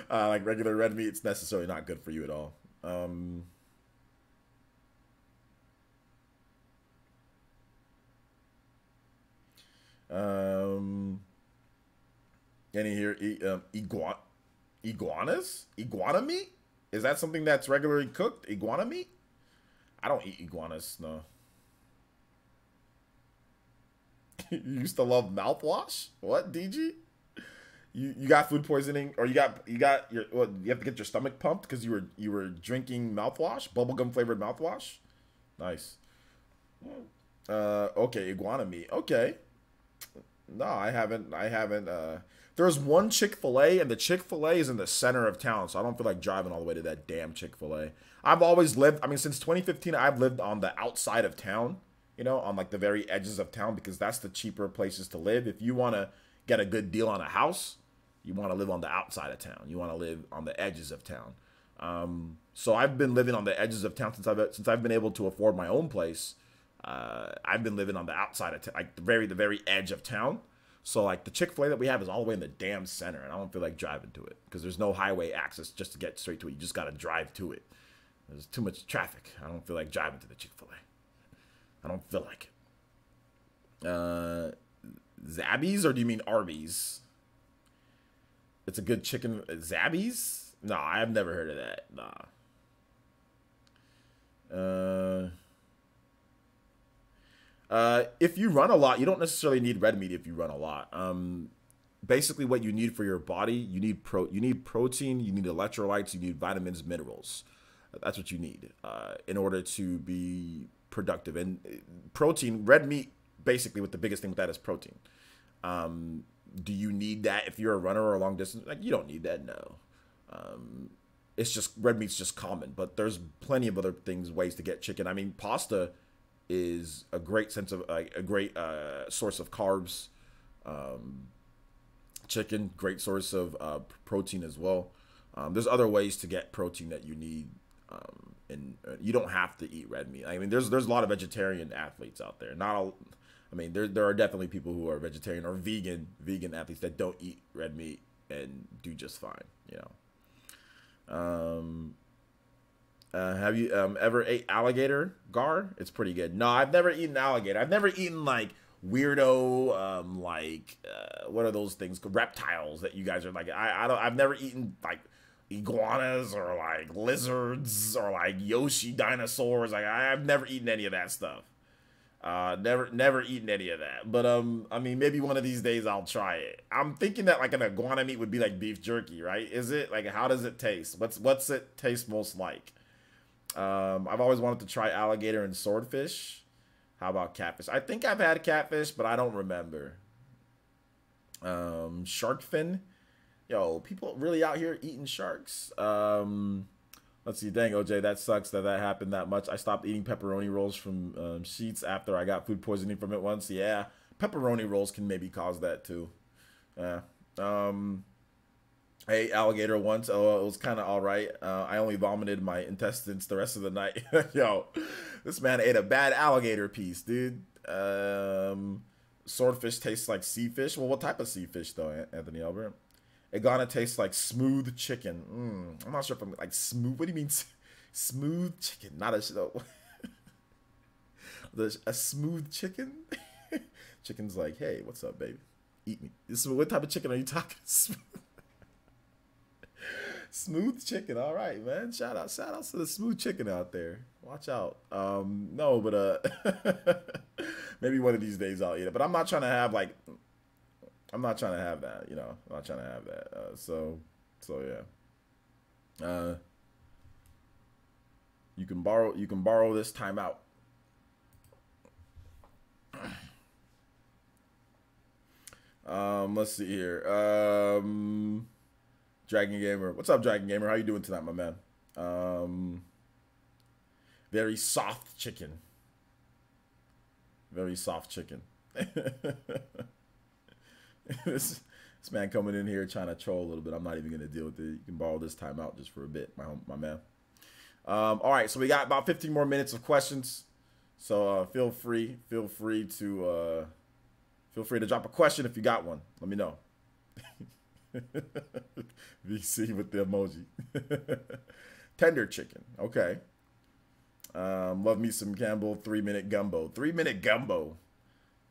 Like regular red meat, it's necessarily not good for you at all. Any here? Iguanas? Iguana meat? Is that something that's regularly cooked? Iguana meat? I don't eat iguanas, no. You used to love mouthwash? What, DG? You got food poisoning, or you got your, what, you have to get your stomach pumped because you were drinking mouthwash, bubblegum flavored mouthwash? Nice. Okay, iguana meat. Okay. No, I haven't. There's one Chick-fil-A, and the Chick-fil-A is in the center of town, so I don't feel like driving all the way to that damn Chick-fil-A. I've always lived, I mean, since 2015, I've lived on the outside of town, you know, on like the very edges of town, because that's the cheaper places to live. If you want to get a good deal on a house, you want to live on the outside of town. You want to live on the edges of town. So I've been living on the edges of town since I've been able to afford my own place. I've been living on the outside of like the very edge of town. So like the Chick-fil-A that we have is all the way in the damn center, and I don't feel like driving to it because there's no highway access just to get straight to it. You just gotta drive to it. There's too much traffic. I don't feel like driving to the Chick-fil-A. I don't feel like it. Zabby's, or do you mean Arby's? It's a good chicken. Zabby's? No, I've never heard of that. Nah. If you run a lot, you don't necessarily need red meat if you run a lot. Basically what you need for your body, you need protein, you need electrolytes, you need vitamins, minerals. That's what you need in order to be productive. And protein, red meat, basically what the biggest thing with that is protein. Do you need that if you're a runner or a long distance? Like, you don't need that, no. It's just, red meat's just common, but there's plenty of other ways to get chicken. I mean, pasta is a great source of carbs. Chicken, great source of protein as well. There's other ways to get protein that you need, and you don't have to eat red meat. I mean, there's a lot of vegetarian athletes out there. I mean, there are definitely people who are vegetarian or vegan athletes that don't eat red meat and do just fine. You know. Have you ever ate alligator, Gar? It's pretty good. No, I've never eaten alligator. I've never eaten like weirdo, what are those things? Reptiles that you guys are like. I've never eaten like iguanas or like lizards or like Yoshi dinosaurs. Like I've never eaten any of that stuff. Never eaten any of that. But I mean, maybe one of these days I'll try it. I'm thinking that like an iguana meat would be like beef jerky, right? Is it like, how does it taste? What's it taste most like? I've always wanted to try alligator and swordfish. How about catfish? I think I've had catfish, but I don't remember. Shark fin. Yo, people really out here eating sharks. Let's see. Dang, OJ, that sucks that happened that much. I stopped eating pepperoni rolls from Sheets after I got food poisoning from it once. Yeah, pepperoni rolls can maybe cause that too. Yeah. I ate alligator once. Oh, it was kind of all right. I only vomited my intestines the rest of the night. Yo, this man ate a bad alligator piece, dude. Swordfish tastes like sea fish. Well, what type of sea fish though, Anthony Albert? Iguana tastes like smooth chicken. I'm not sure if I'm like smooth. What do you mean smooth chicken? Not a a smooth chicken. Chicken's like, hey, what's up, baby? Eat me. What type of chicken are you talking? Smooth chicken. All right, man. Shout out to the smooth chicken out there. Watch out. No, but maybe one of these days I'll eat it. But I'm not trying to have like. I'm not trying to have that, you know. I'm not trying to have that. So yeah. You can borrow this timeout. Let's see here. Dragon Gamer. What's up, Dragon Gamer? How you doing tonight, my man? Very soft chicken. Very soft chicken. This man coming in here trying to troll a little bit. I'm not even going to deal with it. You can borrow this time out just for a bit, my man. All right, so we got about 15 more minutes of questions. So feel free to drop a question if you got one. Let me know. VC with the emoji. Tender chicken. Okay. Love me some Campbell 3-minute gumbo. 3-minute gumbo.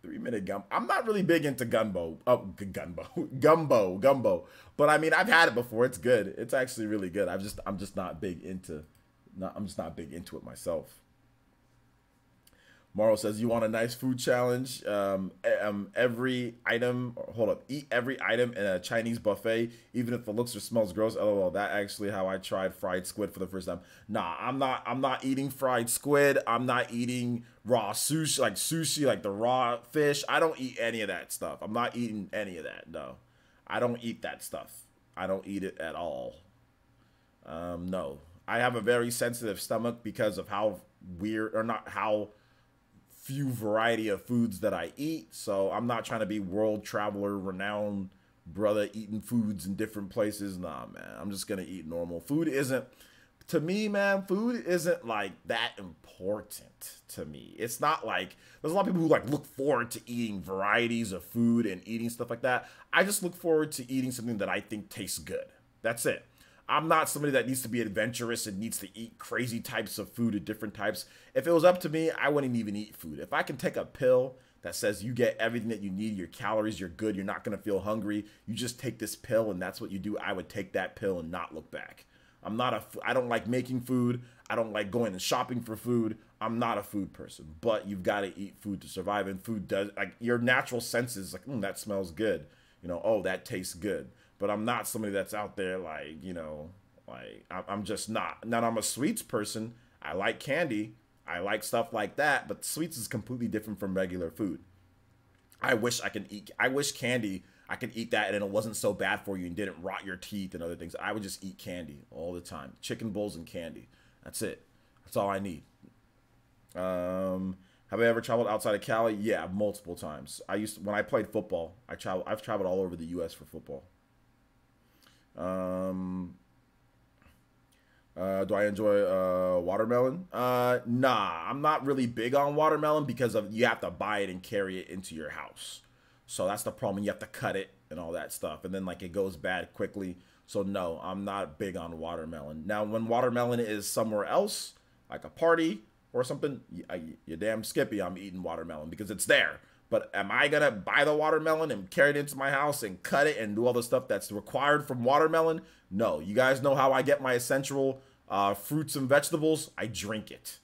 3-minute gumbo. I'm not really big into gumbo. Oh, gumbo. But I mean, I've had it before. It's good. It's actually really good. I'm just not big into it myself. Morrow says, you want a nice food challenge? Every item, eat every item in a Chinese buffet, even if it looks or smells gross. LOL. That actually how I tried fried squid for the first time. Nah, I'm not eating fried squid. I'm not eating raw sushi, like the raw fish. I don't eat any of that stuff. I'm not eating any of that. No, I don't eat that stuff. I don't eat it at all. No, I have a very sensitive stomach because of how few variety of foods that I eat. So I'm not trying to be world traveler, renowned brother eating foods in different places. Nah, man, I'm just gonna eat normal. Food isn't like that important to me. It's not like there's a lot of people who like look forward to eating varieties of food and eating stuff like that. I just look forward to eating something that I think tastes good. That's it. I'm not somebody that needs to be adventurous and needs to eat crazy types of food at different types. If it was up to me, I wouldn't even eat food. If I can take a pill that says you get everything that you need, your calories, you're good, you're not going to feel hungry, you just take this pill and that's what you do, I would take that pill and not look back. I don't like making food. I don't like going and shopping for food. I'm not a food person, but you've got to eat food to survive. And food does, like, your natural senses, like, that smells good. You know, oh, that tastes good. But I'm not somebody that's out there like, you know, like I'm just not. Now I'm a sweets person. I like candy. I like stuff like that. But sweets is completely different from regular food. I wish candy, I could eat that and it wasn't so bad for you and didn't rot your teeth and other things. I would just eat candy all the time. Chicken bowls and candy. That's it. That's all I need. Have I ever traveled outside of Cali? Yeah, multiple times. When I played football, I've traveled all over the U.S. for football. Do I enjoy watermelon? Nah, I'm not really big on watermelon because you have to buy it and carry it into your house. So that's the problem. You have to cut it and all that stuff. And then like it goes bad quickly. So no, I'm not big on watermelon. Now, when watermelon is somewhere else, like a party or something, you damn skippy, I'm eating watermelon because it's there. But am I going to buy the watermelon and carry it into my house and cut it and do all the stuff that's required from watermelon? No. You guys know how I get my essential fruits and vegetables? I drink it.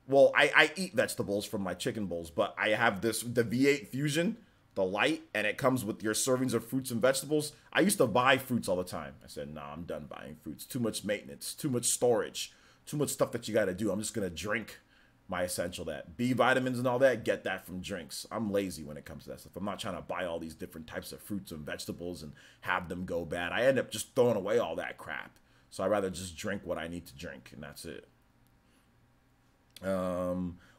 Well, I eat vegetables from my chicken bowls, but I have the V8 Fusion, the light, and it comes with your servings of fruits and vegetables. I used to buy fruits all the time. I said, nah, I'm done buying fruits. Too much maintenance, too much storage, too much stuff that you got to do. I'm just going to drink my essential that. B vitamins and all that, get that from drinks. I'm lazy when it comes to that stuff. I'm not trying to buy all these different types of fruits and vegetables and have them go bad. I end up just throwing away all that crap. So I'd rather just drink what I need to drink, and that's it.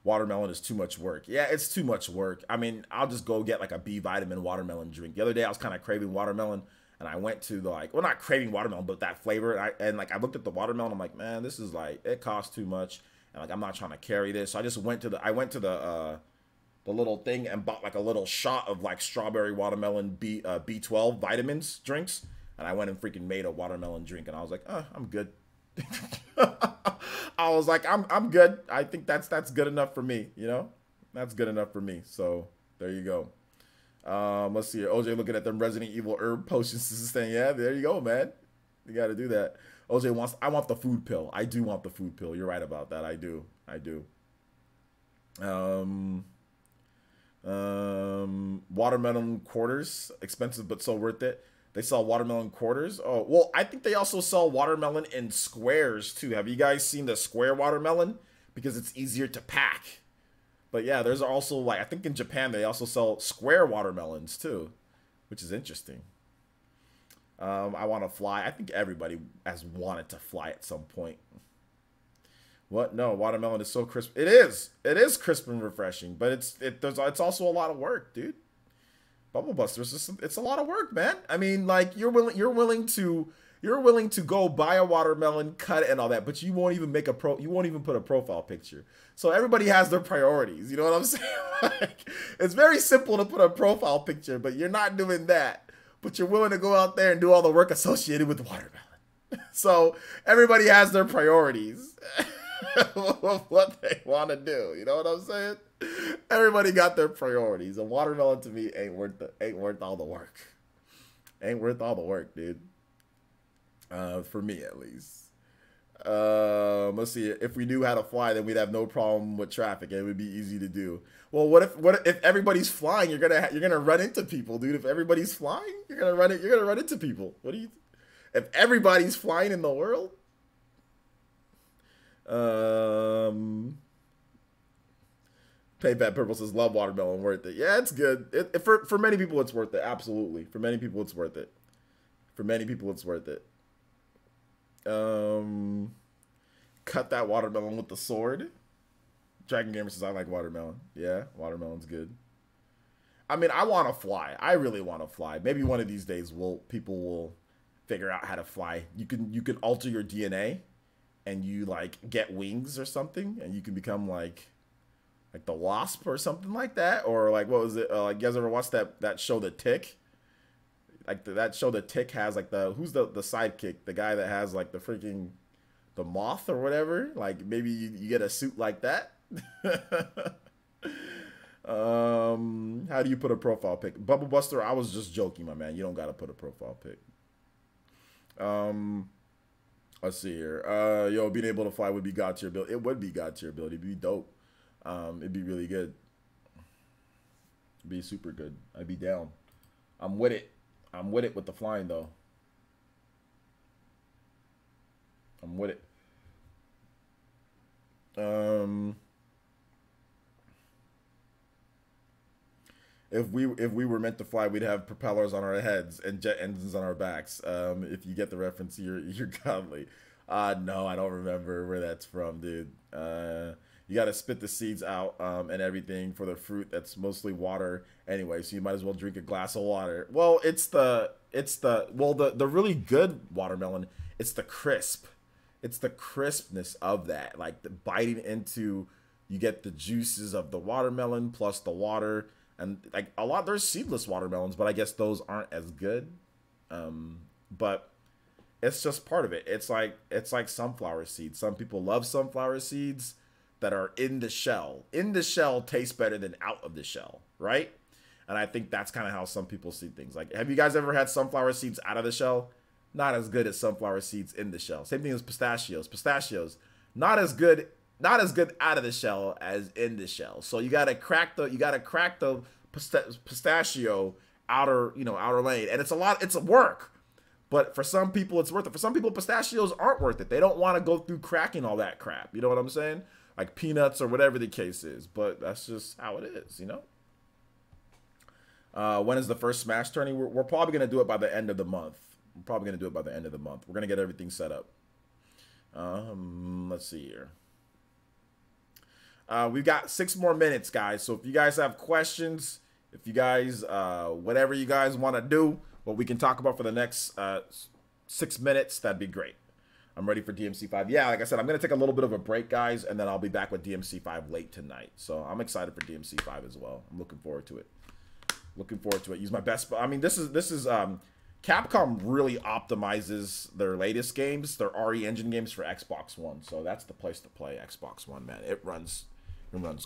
Watermelon is too much work. Yeah, it's too much work. I mean, I'll just go get like a B vitamin watermelon drink. The other day I was kind of craving watermelon, and I went to the well, not craving watermelon, but that flavor. And I looked at the watermelon. I'm like, man, this is like, it costs too much. And like, I'm not trying to carry this. So I just went to the little thing and bought like a little shot of like strawberry watermelon B12 vitamins drinks. And I went and freaking made a watermelon drink. And I was like, I'm good. I was like, I'm good. I think that's good enough for me. You know, that's good enough for me. So there you go. Let's see here. OJ looking at them Resident Evil herb potions to sustain. Yeah, there you go, man. You got to do that. OJ wants, I want the food pill. I do want the food pill. You're right about that. I do. Watermelon quarters, expensive but so worth it. They sell watermelon quarters. Oh, well, I think they also sell watermelon in squares too. Have you guys seen the square watermelon? Because it's easier to pack. But yeah, there's also like, I think in Japan they also sell square watermelons too, which is interesting. I want to fly. I think everybody has wanted to fly at some point. What? No, watermelon is so crisp. It is. It is crisp and refreshing, but it's also a lot of work, dude. Bubble Busters, it's a lot of work, man. I mean, like you're willing to go buy a watermelon, cut it and all that, but you won't even put a profile picture. So everybody has their priorities. You know what I'm saying? Like, it's very simple to put a profile picture, but you're not doing that. But you're willing to go out there and do all the work associated with watermelon. So everybody has their priorities of what they want to do. You know what I'm saying? Everybody got their priorities. A watermelon to me ain't worth all the work. Ain't worth all the work, dude. For me at least. Let's see. If we knew how to fly, then we'd have no problem with traffic. It would be easy to do. Well, what if everybody's flying? You're gonna run into people, dude. If everybody's flying, you're gonna run into people. If everybody's flying in the world? Payback Purple says, love watermelon, worth it. Yeah, it's good. For many people, it's worth it. Absolutely. For many people, it's worth it. Cut that watermelon with the sword. Dragon Gamer says, I like watermelon. Yeah, watermelon's good. I mean, I want to fly. I really want to fly. Maybe one of these days people will figure out how to fly. You can alter your DNA and you like get wings or something, and you can become like the Wasp or something like that, or like what was it? Like, you guys ever watched that show The Tick? Like that show The Tick has like who's the sidekick, the guy that has like the moth or whatever. Like maybe you get a suit like that. How do you put a profile pic? Bubble Buster, I was just joking, my man. You don't gotta put a profile pic. Let's see here. Yo, being able to fly would be God tier ability. It would be God tier ability. It'd be dope. It'd be really good. It'd be super good. I'd be down. I'm with it with the flying though. I'm with it. If we were meant to fly, we'd have propellers on our heads and jet engines on our backs. If you get the reference, you're godly. No, I don't remember where that's from, dude. You got to spit the seeds out and everything for the fruit. That's mostly water anyway, so you might as well drink a glass of water. Well, the really good watermelon, it's the crisp. It's the crispness of that, like the biting into, you get the juices of the watermelon plus the water, and like there's seedless watermelons, but I guess those aren't as good. But it's just part of it. It's like sunflower seeds. Some people love sunflower seeds that are in the shell. In the shell tastes better than out of the shell, right? And I think that's kind of how some people see things. Like, have you guys ever had sunflower seeds out of the shell? Not as good as sunflower seeds in the shell. Same thing as pistachios. Pistachios, not as good out of the shell as in the shell. So you gotta crack the pistachio outer lane, and it's a work. But for some people, it's worth it. For some people, pistachios aren't worth it. They don't want to go through cracking all that crap. You know what I'm saying? like peanuts or whatever the case is. But that's just how it is, you know. When is the first Smash tourney? We're probably gonna do it by the end of the month. We're probably gonna do it by the end of the month. We're gonna get everything set up. Let's see here. We've got 6 more minutes, guys. So if you guys have questions, if you guys, whatever you guys want to do, what we can talk about for the next 6 minutes, that'd be great. I'm ready for DMC5. Yeah, like I said, I'm going to take a little bit of a break, guys, and then I'll be back with DMC5 late tonight. So I'm excited for DMC5 as well. I'm looking forward to it. Looking forward to it. Use my best. I mean, this is Capcom really optimizes their latest games, their RE Engine games for Xbox One. So that's the place to play Xbox One, man. It runs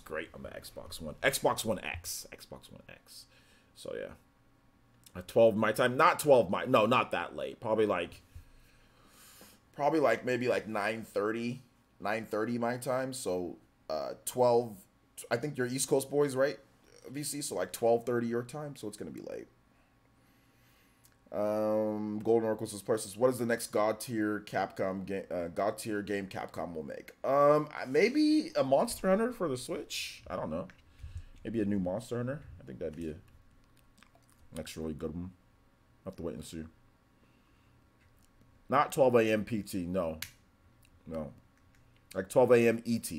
great on the Xbox One. Xbox One X. Xbox One X. So yeah. At 12 my time. Not 12 my. No, not that late. Probably like maybe like 9:30 my time. So 12. I think you're East Coast boys, right? VC, so like 12:30 your time, so it's gonna be late. Golden Oracle says, what is the next God tier game Capcom will make? Maybe a Monster Hunter for the Switch. I don't know. Maybe a new Monster Hunter. I think that'd be a next really good one. I'll have to wait and see. Not 12 a.m. PT. No. Like 12 a.m. ET,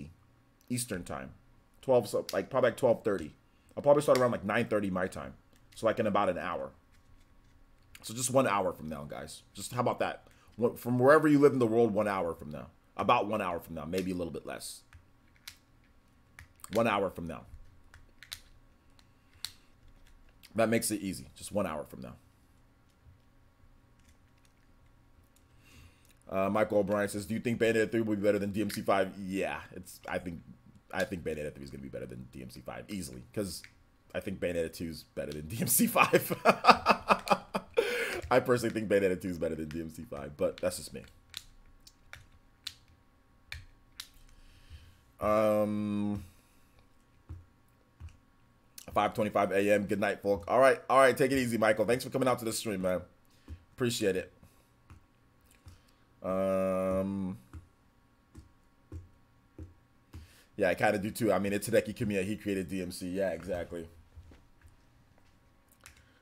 Eastern time. 12, so like probably like 12:30. I'll probably start around like 9:30 my time. So like in about an hour. So just 1 hour from now, guys. Just how about that? From wherever you live in the world, 1 hour from now. About 1 hour from now. Maybe a little bit less. 1 hour from now. That makes it easy. Just 1 hour from now. Michael O'Brien says, do you think Bayonetta 3 will be better than DMC5? Yeah. I think Bayonetta 3 is going to be better than DMC5 easily, because I think Bayonetta 2 is better than DMC5. I personally think Bayonetta 2 is better than DMC5, but that's just me. 5:25 a.m. Good night, folk. All right. Take it easy, Michael. Thanks for coming out to the stream, man. Appreciate it. Yeah, I kind of do too. I mean, it's Hideki Kamiya. He created DMC. Yeah, exactly.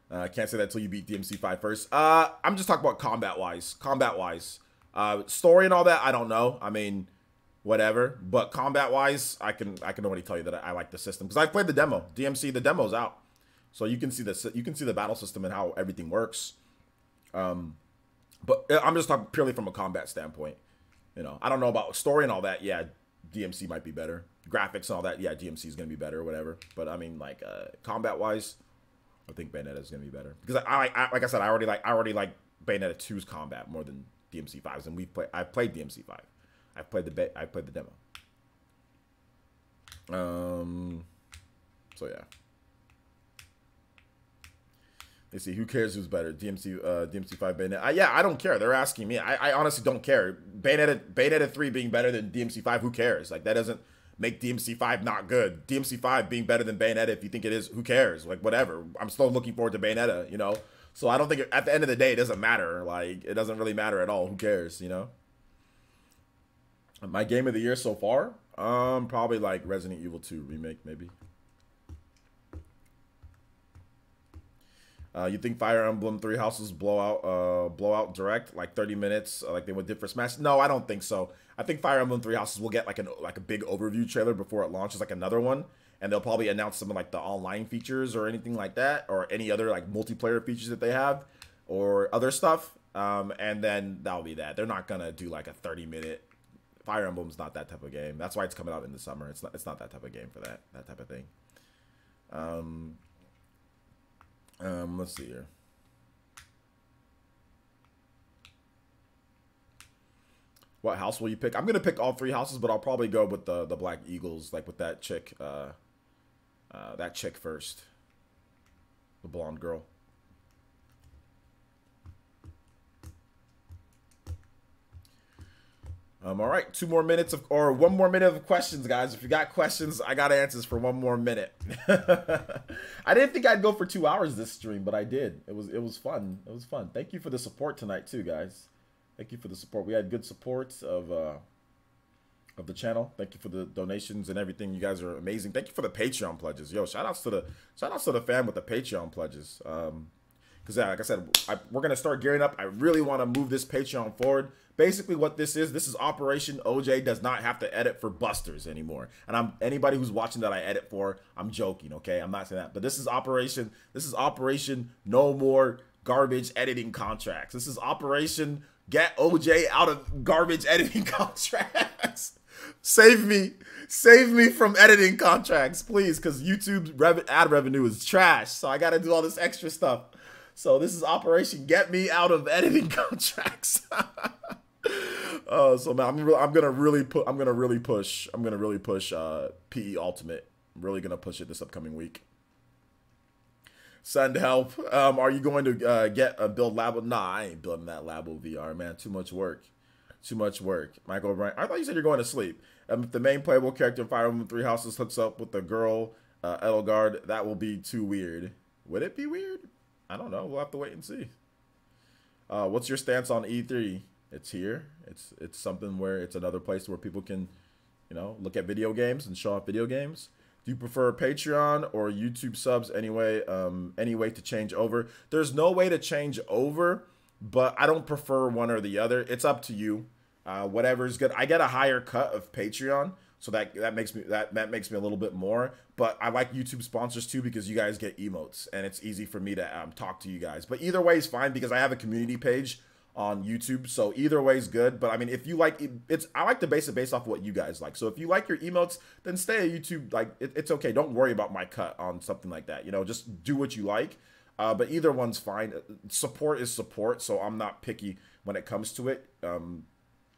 Can't say that until you beat DMC5 first. I'm just talking about combat-wise. Story and all that, I don't know. I mean, whatever. But combat-wise, I can already tell you that I like the system, because I've played the demo. DMC, the demo's out, so you can see the battle system and how everything works. But I'm just talking purely from a combat standpoint. You know, I don't know about story and all that. Yeah, DMC might be better. Graphics and all that, yeah, DMC is gonna be better or whatever. But I mean, like combat wise, I think Bayonetta is gonna be better, because like I said, I already like Bayonetta 2's combat more than DMC5's, and I played DMC5. I played the demo. So yeah. Let's see, who cares who's better, DMC5, Bayonetta? Yeah, I don't care. They're asking me. I honestly don't care. Bayonetta 3 being better than DMC5, who cares? Like, that doesn't make DMC5 not good. DMC5 being better than Bayonetta, if you think it is, who cares? Like, whatever. I'm still looking forward to Bayonetta, you know? So I don't think, at the end of the day, it doesn't matter. Like, it doesn't really matter at all. Who cares, you know? My game of the year so far? Probably, like, Resident Evil 2 Remake, maybe. You think Fire Emblem Three Houses blow out direct, like 30 minutes, like they did for Smash? No, I don't think so. I think Fire Emblem Three Houses will get like a big overview trailer before it launches, like another one, and they'll probably announce some of like the online features or anything like that, or any other like multiplayer features that they have, or other stuff. And then that'll be that. They're not gonna do like a 30-minute. Fire Emblem's not that type of game. That's why it's coming out in the summer. It's not that type of game for that type of thing. Let's see here. What house will you pick? I'm gonna pick all 3 houses, but I'll probably go with the Black Eagles, like with that chick first, the blonde girl. All right, 2 more minutes or 1 more minute of questions, guys. If you got questions, I got answers for 1 more minute. I didn't think I'd go for 2 hours this stream, but I did. It was fun. It was fun. Thank you for the support tonight too, guys. Thank you for the support. We had good support of of the channel. Thank you for the donations and everything. You guys are amazing. Thank you for the Patreon pledges. Yo, shout outs to the fam with the Patreon pledges. Because like I said, we're gonna start gearing up. I really want to move this Patreon forward. Basically, what this is Operation OJ does not have to edit for busters anymore. And anybody who's watching that I edit for, I'm joking, okay? I'm not saying that. But this is Operation No More Garbage Editing Contracts. This is Operation Get OJ Out of Garbage Editing Contracts. Save me from editing contracts, please, because YouTube's ad revenue is trash. So I got to do all this extra stuff. So this is Operation Get Me Out of Editing Contracts. So man, I'm gonna really push PE Ultimate. I'm really gonna push it this upcoming week. Send help. Are you going to build Labo? Nah, I ain't building that Labo VR, man. Too much work. Too much work. Michael O'Brien. I thought you said you're going to sleep. If the main playable character in Fire Emblem Three Houses hooks up with the girl Edelgard, that will be too weird. Would it be weird? I don't know. We'll have to wait and see. What's your stance on E3? It's here. It's something where it's another place where people can, look at video games and show off video games. Do you prefer Patreon or YouTube subs anyway? Any way to change over? There's no way to change over, but I don't prefer one or the other. It's up to you. Whatever's good. I get a higher cut of Patreon, so that makes me a little bit more. But I like YouTube sponsors too because you guys get emotes and it's easy for me to talk to you guys. But either way is fine because I have a community page on YouTube, so either way is good. But I mean, if you like I like to base it based off what you guys like. So if you like your emotes, then stay at YouTube. Like it's okay. Don't worry about my cut on something like that. Just do what you like. But either one's fine. Support is support, so I'm not picky when it comes to it.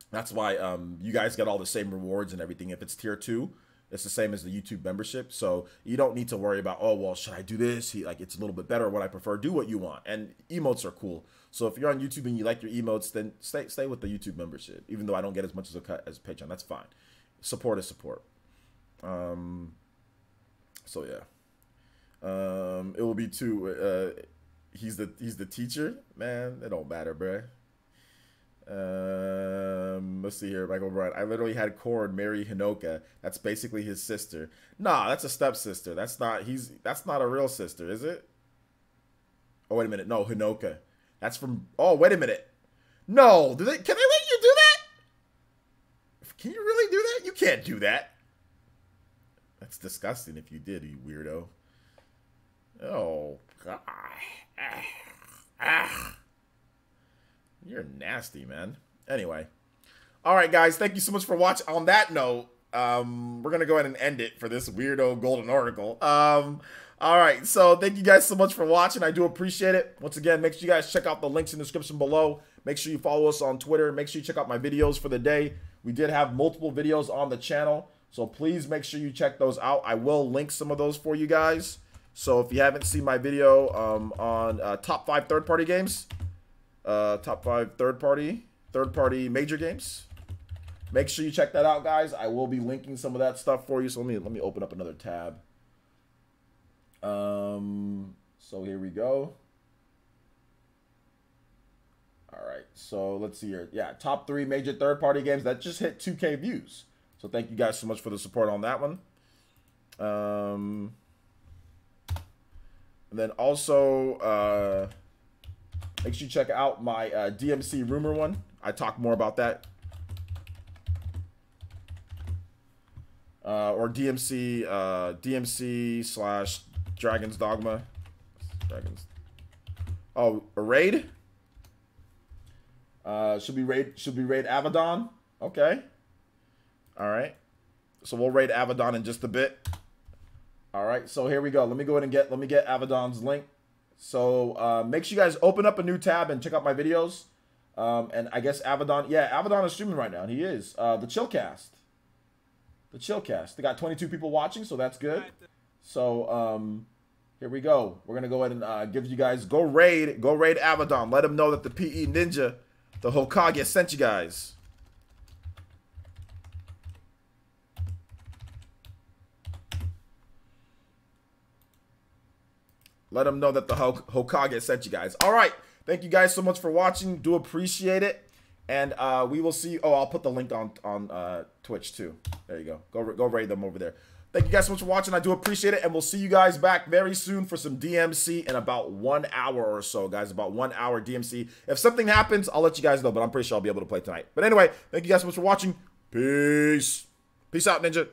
That's why you guys get all the same rewards and everything. If it's tier 2, it's the same as the YouTube membership. So you don't need to worry about, oh, well, should I do this? It's a little bit better what I prefer. Do what you want. And emotes are cool. So if you're on YouTube and you like your emotes, then stay with the YouTube membership. Even though I don't get as much as a cut as Patreon, that's fine. Support is support. So yeah. It will be too. He's the teacher, man. It don't matter, bruh. Let's see here, Michael Bryan. I literally had Cord marry Hinoka. That's basically his sister. Nah, that's a stepsister. That's not a real sister, is it? Oh, wait a minute. No, Hinoka. That's from. Oh, wait a minute. No, can they let you do that? Can you really do that? You can't do that. That's disgusting if you did, you weirdo. Oh God. You're nasty, man. Anyway. All right, guys. Thank you so much for watching. On that note, we're going to go ahead and end it for this weirdo golden oracle. All right. So thank you guys so much for watching. I do appreciate it. Once again, make sure you guys check out the links in the description below. Make sure you follow us on Twitter. Make sure you check out my videos for the day. We did have multiple videos on the channel, so please make sure you check those out. I will link some of those for you guys. So if you haven't seen my video on top 5 third-party games, top 5 third-party major games, make sure you check that out, guys. I will be linking some of that stuff for you. So let me open up another tab. So here we go. All right, so let's see here. Yeah, top 3 major third-party games that just hit 2K views. So thank you guys so much for the support on that one. And then also, make sure you check out my DMC rumor one. I talk more about that. Or DMC / Dragon's Dogma. Oh, a raid? Should we raid Avedon? Okay. All right. So we'll raid Avedon in just a bit. All right. So here we go. Let me go ahead and let me get Avedon's link. So make sure you guys open up a new tab and check out my videos. And I guess Avedon, yeah, Avedon is streaming right now. And he is. The Chillcast. They got 22 people watching, so that's good. So here we go. We're gonna go ahead and give you guys go raid Avedon. Let him know that the PE Ninja, the Hokage, sent you guys. Let them know that the Hokage sent you guys. All right. Thank you guys so much for watching. Do appreciate it. And we will see. Oh, I'll put the link on Twitch too. There you go. Go raid them over there. Thank you guys so much for watching. I do appreciate it. And we'll see you guys back very soon for some DMC in about 1 hour or so, guys. About 1 hour DMC. If something happens, I'll let you guys know. But I'm pretty sure I'll be able to play tonight. But anyway, thank you guys so much for watching. Peace. Peace out, Ninja.